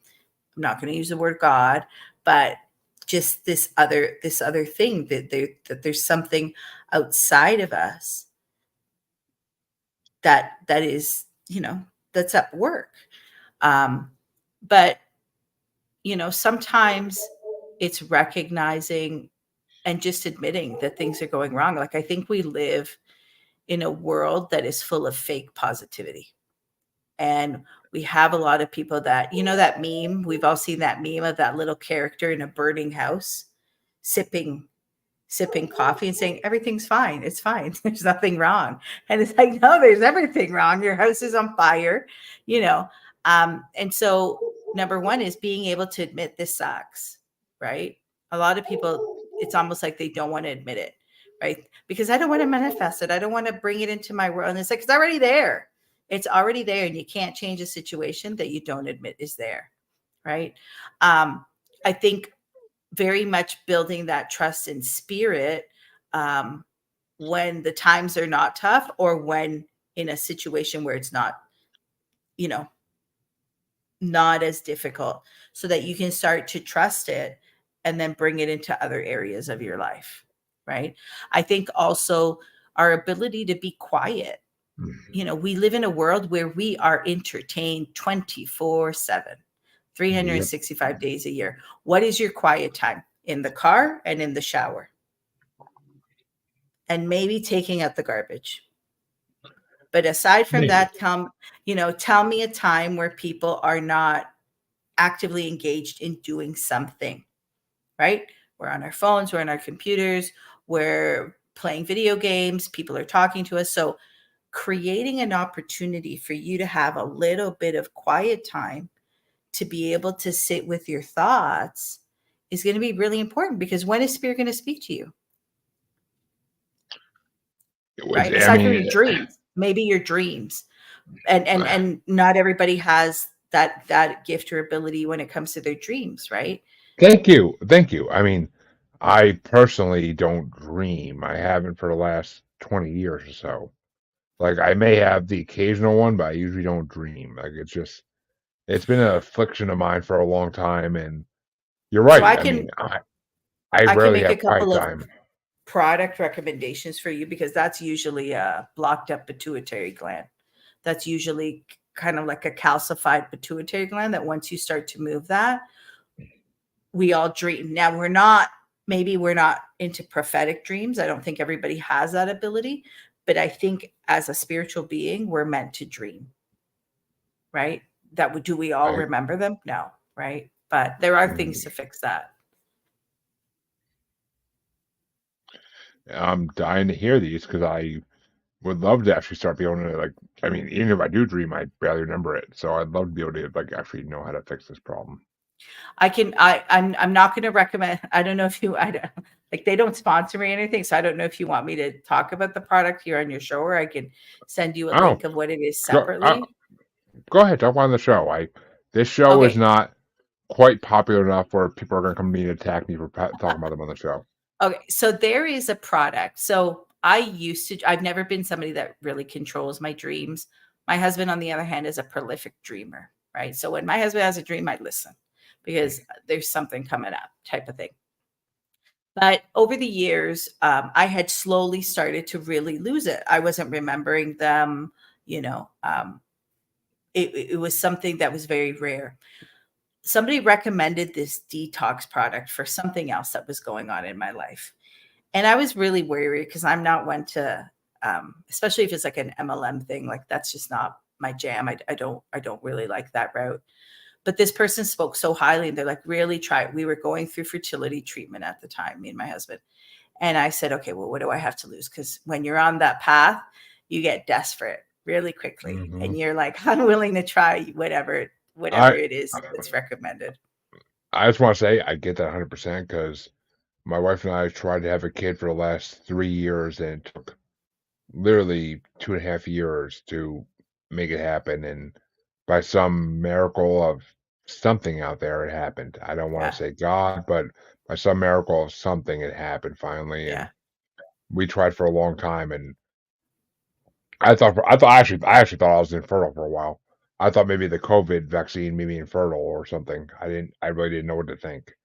I'm not going to use the word God, but just this other thing that there's something outside of us that is, that's at work. Um, but sometimes it's recognizing and just admitting that things are going wrong. Like I think we live in a world that is full of fake positivity. And we have a lot of people that, that meme, we've all seen that meme of that little character in a burning house sipping coffee and saying everything's fine, it's fine, there's nothing wrong. And it's like, no, there's everything wrong, your house is on fire. you know and so number one is being able to admit this sucks, right? A lot of people, it's almost like they don't want to admit it, right? Because I don't want to manifest it, I don't want to bring it into my world. And it's like it's already there, and you can't change a situation that you don't admit is there, right? I think very much building that trust in spirit, um, when the times are not tough, or when in a situation where it's not, you know, not as difficult, so that you can start to trust it and then bring it into other areas of your life, right? I think also our ability to be quiet. We live in a world where we are entertained 24/7, Yep. 365 days a year. What is your quiet time? In the car and in the shower, and maybe taking out the garbage. But aside from Maybe. that, tell me a time where people are not actively engaged in doing something, right? We're on our phones, we're on our computers, we're playing video games, people are talking to us. So creating an opportunity for you to have a little bit of quiet time to be able to sit with your thoughts is going to be really important, because when is spirit going to speak to you? Right? I Aside from mean, your dreams, maybe your dreams. And not everybody has that gift or ability when it comes to their dreams, right? thank you. Thank you. I mean, I personally don't dream. I haven't for the last 20 years or so. Like, I may have the occasional one, but I usually don't dream. Like, it's been an affliction of mine for a long time. And you're So right. I mean, I I can rarely make a have quiet couple of time. product recommendations for you, because that's usually a blocked up pituitary gland. That's usually kind of like a calcified pituitary gland that once you start to move that, we all dream. Now we're not into prophetic dreams. I don't think everybody has that ability, but I think as a spiritual being, we're meant to dream, right? Do we all I, remember them? No, right? But there are things mm, to fix that. I'm dying to hear these because I would love to actually start being able to like. I mean, even if I do dream, I barely remember it. So I'd love to be able to like actually know how to fix this problem. I'm not going to recommend. I don't know if you, I don't, like, they don't sponsor me or anything. So I don't know if you want me to talk about the product here on your show, or I can send you a Oh, link of what it is go separately. go ahead, talk on the show. This show is Okay. not quite popular enough where people are going to come to me and attack me for talking about them on the show. Okay. So there is a product. So I've never been somebody that really controls my dreams. My husband, on the other hand, is a prolific dreamer, right? So when my husband has a dream, I listen because there's something coming up, type of thing. But over the years, I had slowly started to really lose it. I wasn't remembering them. You know, it was something that was very rare. Somebody recommended this detox product for something else that was going on in my life. And I was really worried because I'm not one to, especially if it's like an MLM thing, like that's just not my jam. I don't really like that route. But this person spoke so highly and they're like, really try it. We were going through fertility treatment at the time, me and my husband. And I said, okay, well, what do I have to lose? Because when you're on that path, you get desperate really quickly. Hmm. And you're like, I'm willing to try whatever I it is that's recommended. I just want to say I get that 100% because my wife and I tried to have a kid for the last 3 years, and it took literally 2.5 years to make it happen. And by some miracle of something out there, it happened. I don't want to Yeah. say God, but by some miracle of something, it happened finally. And Yeah. we tried for a long time, and I actually thought I was infertile for a while. I thought maybe the COVID vaccine made me infertile or something. I really didn't know what to think.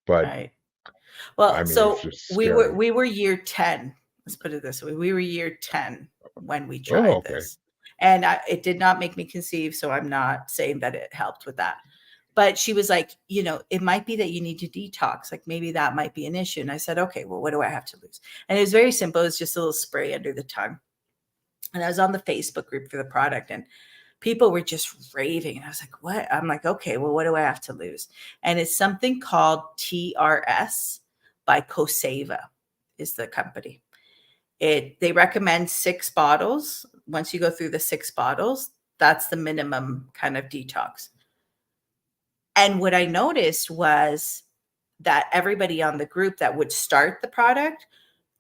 But Right. I Well, mean, it was so just we were scary. we were year 10. Let's put it this way. We were year 10 when we Oh, tried okay. this. And it did not make me conceive, so I'm not saying that it helped with that. But she was like, it might be that you need to detox. Like maybe that might be an issue. And I said, okay, well, what do I have to lose? And it was very simple. It was just a little spray under the tongue. And I was on the Facebook group for the product, and people were just raving. And I was like, what? I'm like, okay, well, what do I have to lose? And it's something called TRS by Coseva is the company. They recommend 6 bottles. Once you go through the 6 bottles, that's the minimum kind of detox. And what I noticed was that everybody on the group that would start the product,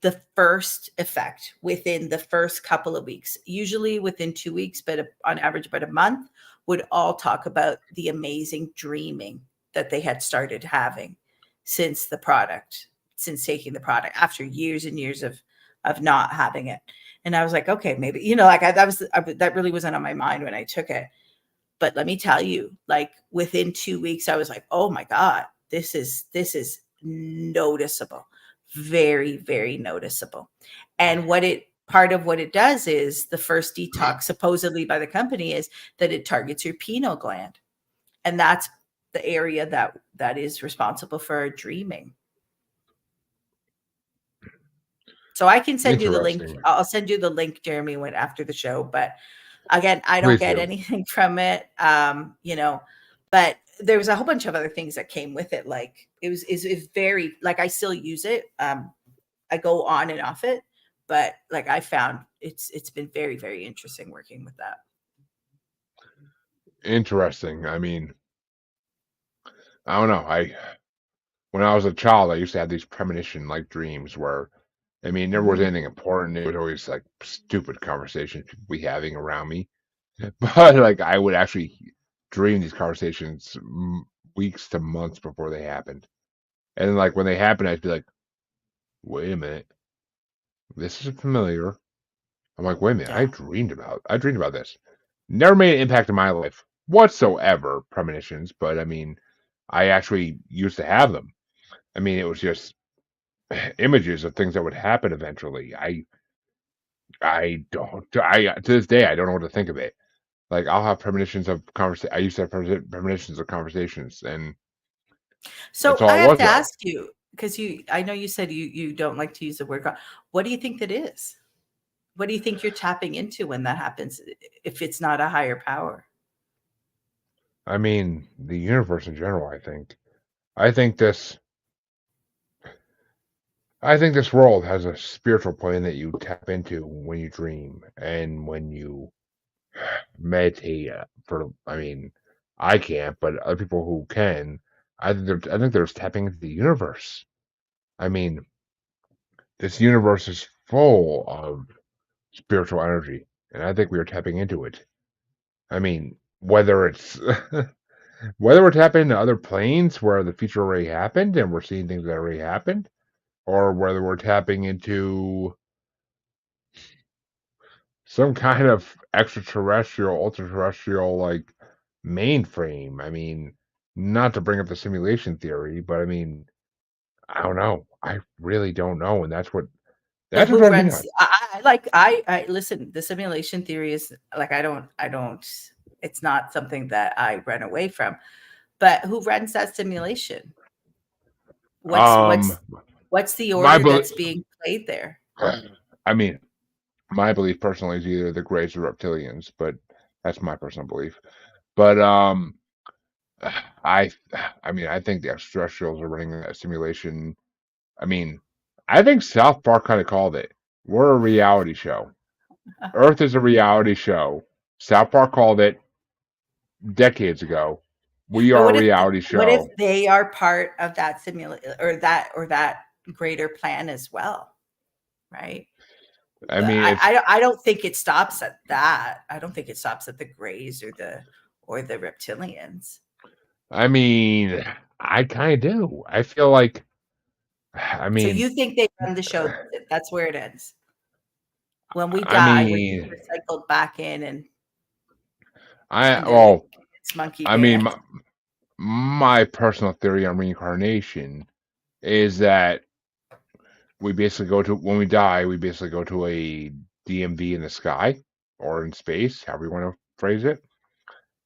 the first effect within the first couple of weeks, usually within 2 weeks, but on average about a month, would all talk about the amazing dreaming that they had started having since since taking the product after years and years of not having it. And I was like, okay, maybe, that really wasn't on my mind when I took it. But let me tell you, like within 2 weeks, I was like, oh my God, this is noticeable. Very, very noticeable. And part of what it does is the first detox, supposedly by the company, is that it targets your pineal gland. And that's the area that is responsible for our dreaming. So I can send you the link. Interesting. I'll send you the link, Jeremy, when after the show. But again, I don't Please get do. anything from it. But there was a whole bunch of other things that came with it. Like it's very like I still use it. I go on and off it, but like I found it's been very, very interesting working with that. Interesting. I mean, I don't know. When I was a child, I used to have these premonition like dreams where, I mean, never was Hmm. anything important. It was always like stupid conversations people be having around me. But like, I would actually dream these conversations weeks to months before they happened. And then, like, when they happened, I'd be like, wait a minute, this is familiar. I'm like, wait a minute, Yeah. I dreamed about this. Never made an impact in my life whatsoever, premonitions, but I mean, I actually used to have them. I mean, it was just images of things that would happen eventually. I don't, I to this day, I don't know what to think of it. Like, I'll have premonitions of conversation. I used to have premonitions of conversations, and that's So all I it have was, to though. ask you because I know you said you don't like to use the word God. What do you think that is? What do you think you're tapping into when that happens? If it's not a higher power? I mean, the universe in general, I think. I think this I think this world has a spiritual plane that you tap into when you dream and when you meditate. I mean, I can't, but other people who can, I think they're tapping into the universe. I mean, this universe is full of spiritual energy, and I think we are tapping into it. I mean, whether it's whether we're tapping into other planes where the future already happened and we're seeing things that already happened, or whether we're tapping into some kind of extraterrestrial, ultra-terrestrial, like mainframe. I mean, not to bring up the simulation theory, but I mean, I don't know. I really don't know, and So that's what who drives me runs? nuts. I listen. The simulation theory is like I don't. It's not something that I run away from. But who runs that simulation? What's Um, what's what's the my order belief, that's being played there? I mean, my belief personally is either the Greys or reptilians, but that's my personal belief. But I, I mean, I think the extraterrestrials are running that simulation. I mean, I think South Park kind of called it. We're a reality show. Earth is a reality show. South Park called it decades ago. We But are a reality what if show. they are part of that simulation or that greater plan as well, right? I mean, it's. I don't think it stops at that. I don't think it stops at the Greys or the reptilians. I mean, I kind of do. I feel like. I So mean, you think they run the show? That's where it ends. When we I die, we're mean, recycled back in, I and then well, it's monkey I mean, dance. my personal theory on reincarnation is that we basically go to when we die, we basically go to a DMV in the sky or in space, however you want to phrase it,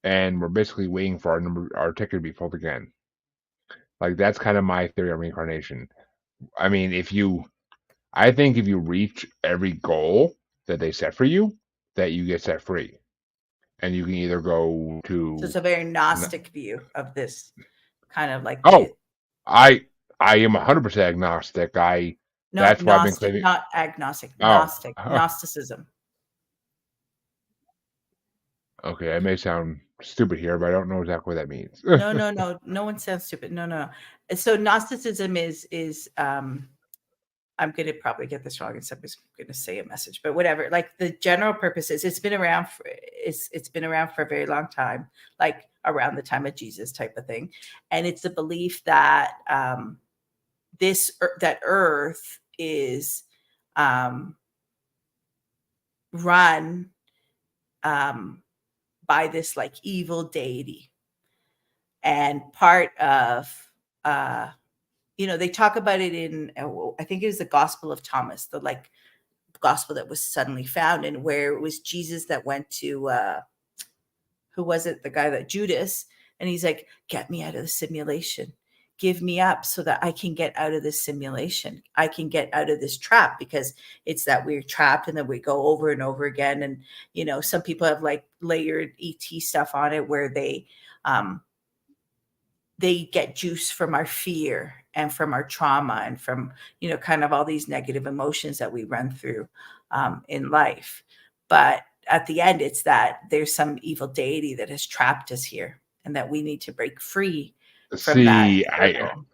and we're basically waiting for our ticket to be filled again. Like that's kind of my theory on reincarnation. I mean, I think if you reach every goal that they set for you, that you get set free, and you can either go So it's to. a very Gnostic view of this kind of like Oh, I I am 100% agnostic. no, That's why I've been Gnostic, claiming. not agnostic, Oh, Gnostic, Gnosticism. okay. I may sound stupid here, but I don't know exactly what that means. No, no, no, no one sounds stupid. No, no. So Gnosticism is I'm going to probably get this wrong, and somebody's going to say a message, but whatever. Like the general purpose is, it's been around for a very long time, like around the time of Jesus type of thing, and it's the belief that that Earth is run by this like evil deity, and part of they talk about it in I think it was the Gospel of Thomas, the like gospel that was suddenly found, and where it was Jesus that went to who was it, the guy that Judas, and he's like, get me out of the simulation, give me up so that I can get out of this simulation, I can get out of this trap, because it's that we're trapped and then we go over and over again. And some people have like layered ET stuff on it, where um they get juice from our fear and from our trauma and from kind of all these negative emotions that we run through in life. But at the end, it's that there's some evil deity that has trapped us here, and that we need to break free from that See, circle.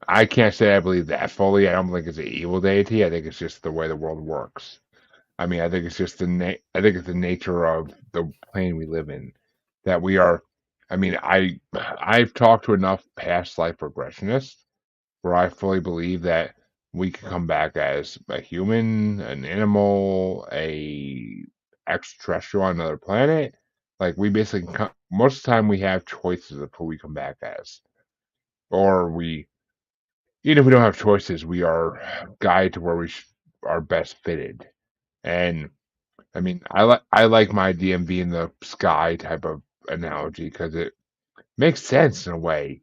I can't say I believe that fully. I don't think it's an evil deity. I think it's just the way the world works. I mean, I think it's just I think it's the nature of the plane we live in that we are. I mean, I've talked to enough past life regressionists where I fully believe that we can come back as a human, an animal, a extraterrestrial on another planet. Like we basically most of the time we have choices of who we come back as, or we even if we don't have choices, we are guided to where are best fitted. And I mean, I like my DMV in the sky type of analogy because it makes sense in a way.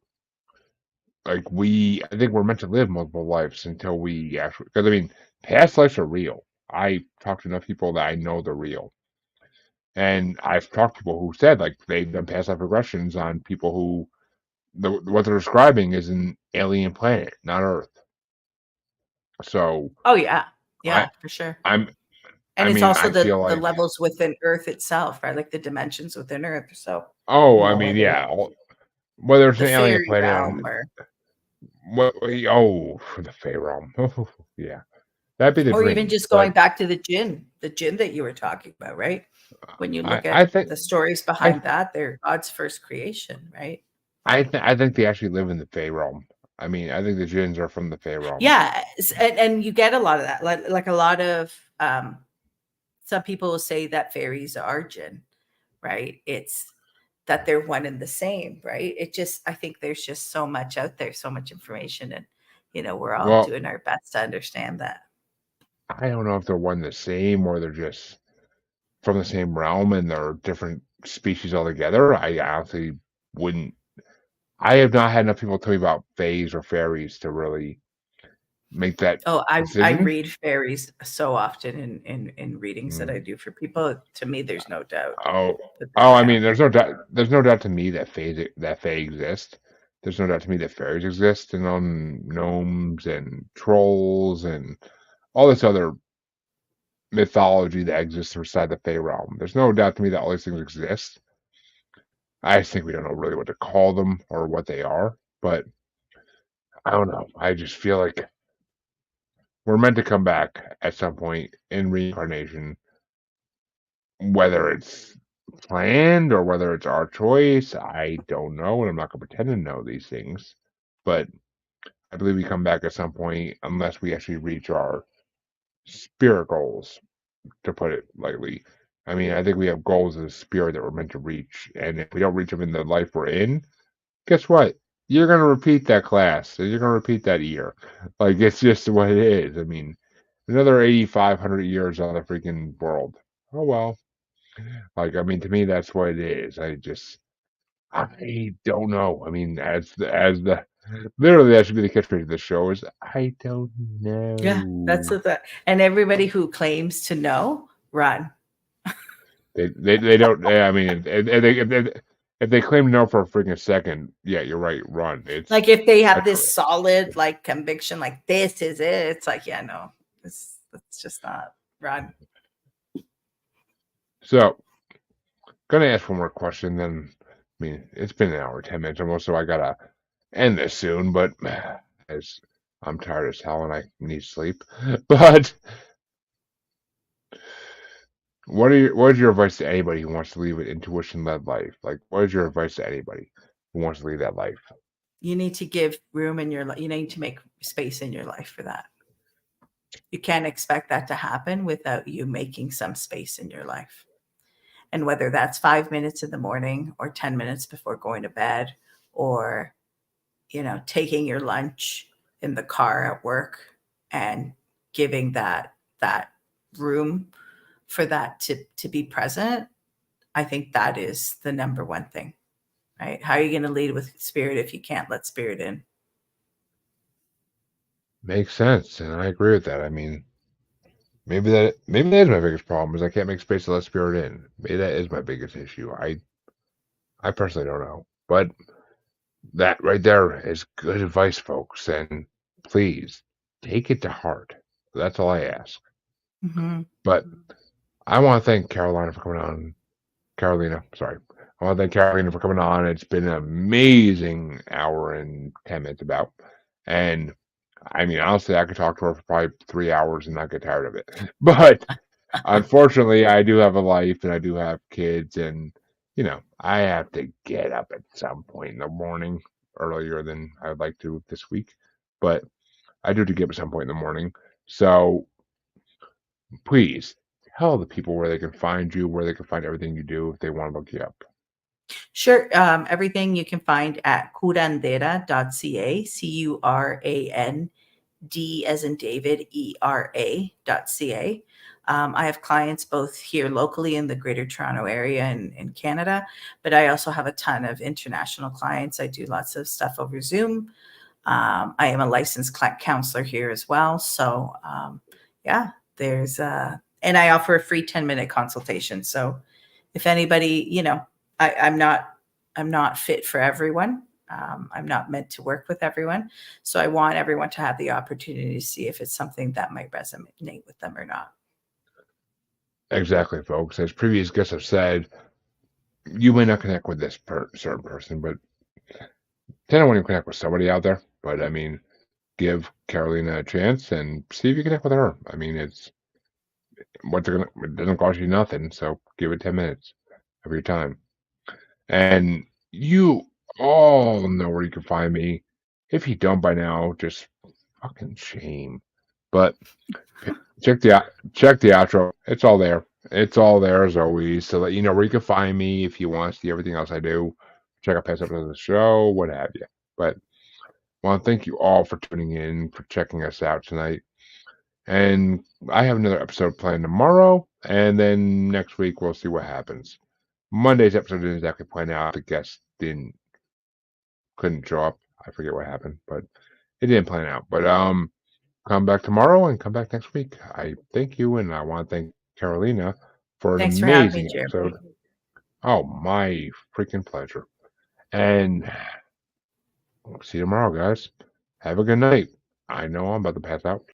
Like I think we're meant to live multiple lives until we actually. Because I mean, past lives are real. I talked to enough people that I know they're real, and I've talked to people who said like they've done past life regressions on people who what they're describing is an alien planet, not Earth. So Oh yeah, I yeah, for sure. I'm I And it's mean also I feel the like levels within Earth itself, right? Like the dimensions within Earth. So, oh I mean whether yeah whether it's the an alien fairy planet realm on or what for the Fey realm. Yeah. That'd be the even dream. just going But back to the jinn that you were talking about, right? When you look I at think the stories I behind that, they're God's first creation, right? I think they actually live in the Fey realm. I mean, I think the Jinns are from the Fey realm. Yeah, and you get a lot of that. Like a lot of some people will say that fairies are jinn, right? It's that they're one and the same, right? It just I think there's just so much out there, so much information, and we're all Well, doing our best to understand that. I don't know if they're one the same or they're just from the same realm and they're different species altogether. I honestly wouldn't. I have not had enough people tell me about fays or fairies to really make that Oh, I decision. read fairies so often in readings that Mm. I do for people. To me, there's no doubt Oh, that oh, they're I real. mean, there's no doubt. There's no doubt to me that fae exist. There's no doubt to me that fairies exist, and gnomes and trolls and all this other mythology that exists inside the fae realm. There's no doubt to me that all these things exist. I just think we don't know really what to call them or what they are. But I don't know. I just feel like we're meant to come back at some point in reincarnation, whether it's planned or whether it's our choice. I don't know, and I'm not going to pretend to know these things. But I believe we come back at some point unless we actually reach our spirit goals, to put it lightly. I mean, I think we have goals as a spirit that we're meant to reach, and if we don't reach them in the life we're in, guess what? You're gonna repeat that class. You're gonna repeat that year. Like it's just what it is. I mean, another 8,500 years on the freaking world. Oh well. Like I mean, to me, that's what it is. I don't know. I mean, as the literally that should be the catchphrase of the show is I don't Yeah, that's know. what that. And everybody who claims to know, run. They don't. I mean, if they claim no for a freaking second, yeah, you're right. Run. It's Like if they a have tr- this solid like conviction, like this is it. It's like, yeah, no, that's just not run. so. Gonna ask one more question, then. I mean, it's been an hour, 10 minutes almost, so I gotta end this soon. But as I'm tired as hell and I need sleep. But what is your advice to anybody who wants to leave an intuition-led life? Like, what is your advice to anybody who wants to leave that life? You need to give room in your life. You need to make space in your life for that. You can't expect that to happen without you making some space in your life. And whether that's 5 minutes in the morning or 10 minutes before going to bed or, taking your lunch in the car at work and giving that room for that to be present, I think that is the number one thing, right? How are you going to lead with spirit if you can't let spirit in? Makes sense, and I agree with that. I mean, maybe that is my biggest problem is I can't make space to let spirit in. Maybe that is my biggest issue. I personally don't know, but that right there is good advice, folks, and please take it to heart. That's all I ask. Mm-hmm. But I want to thank Carolina for coming on. Carolina, sorry. I want to thank Carolina for coming on. It's been an amazing hour and 10 minutes about. And I mean, honestly, I could talk to her for probably 3 hours and not get tired of it. But unfortunately, I do have a life and I do have kids, and I have to get up at some point in the morning earlier than I would like to this week. But I do have to get up at some point in the morning. So please tell the people where they can find you, where they can find everything you do if they want to look you up. Sure. Everything you can find at curandera.ca, CURAND as in David, ERA.ca. I have clients both here locally in the Greater Toronto area and in Canada, but I also have a ton of international clients. I do lots of stuff over Zoom. I am a licensed counselor here as well. So, yeah, and I offer a free 10-minute consultation. So if anybody, I'm not fit for everyone. I'm not meant to work with everyone. So I want everyone to have the opportunity to see if it's something that might resonate with them or not. Exactly, folks. As previous guests have said, you may not connect with this certain person, but then I want to connect with somebody out there. But I mean, give Carolina a chance and see if you connect with her. I mean, it's what they're gonna. It doesn't cost you nothing, so give it 10 minutes of your time. And you all know where you can find me. If you don't by now, just fucking shame. But check the outro. It's all there. It's all there as always. So that you know where you can find me if you want to see everything else I do. Check out past episodes of the show, what have you. But I want to thank you all for tuning in, for checking us out tonight. And I have another episode planned tomorrow, and then next week we'll see what happens. Monday's episode didn't exactly plan out. The guest couldn't show up. I forget what happened, but it didn't plan out. But come back tomorrow and come back next week. I thank you, and I want to thank Carolina for an Thanks for having me, amazing Jeremy. episode. Oh, my freaking pleasure. And see you tomorrow, guys. Have a good night. I know I'm about to pass out.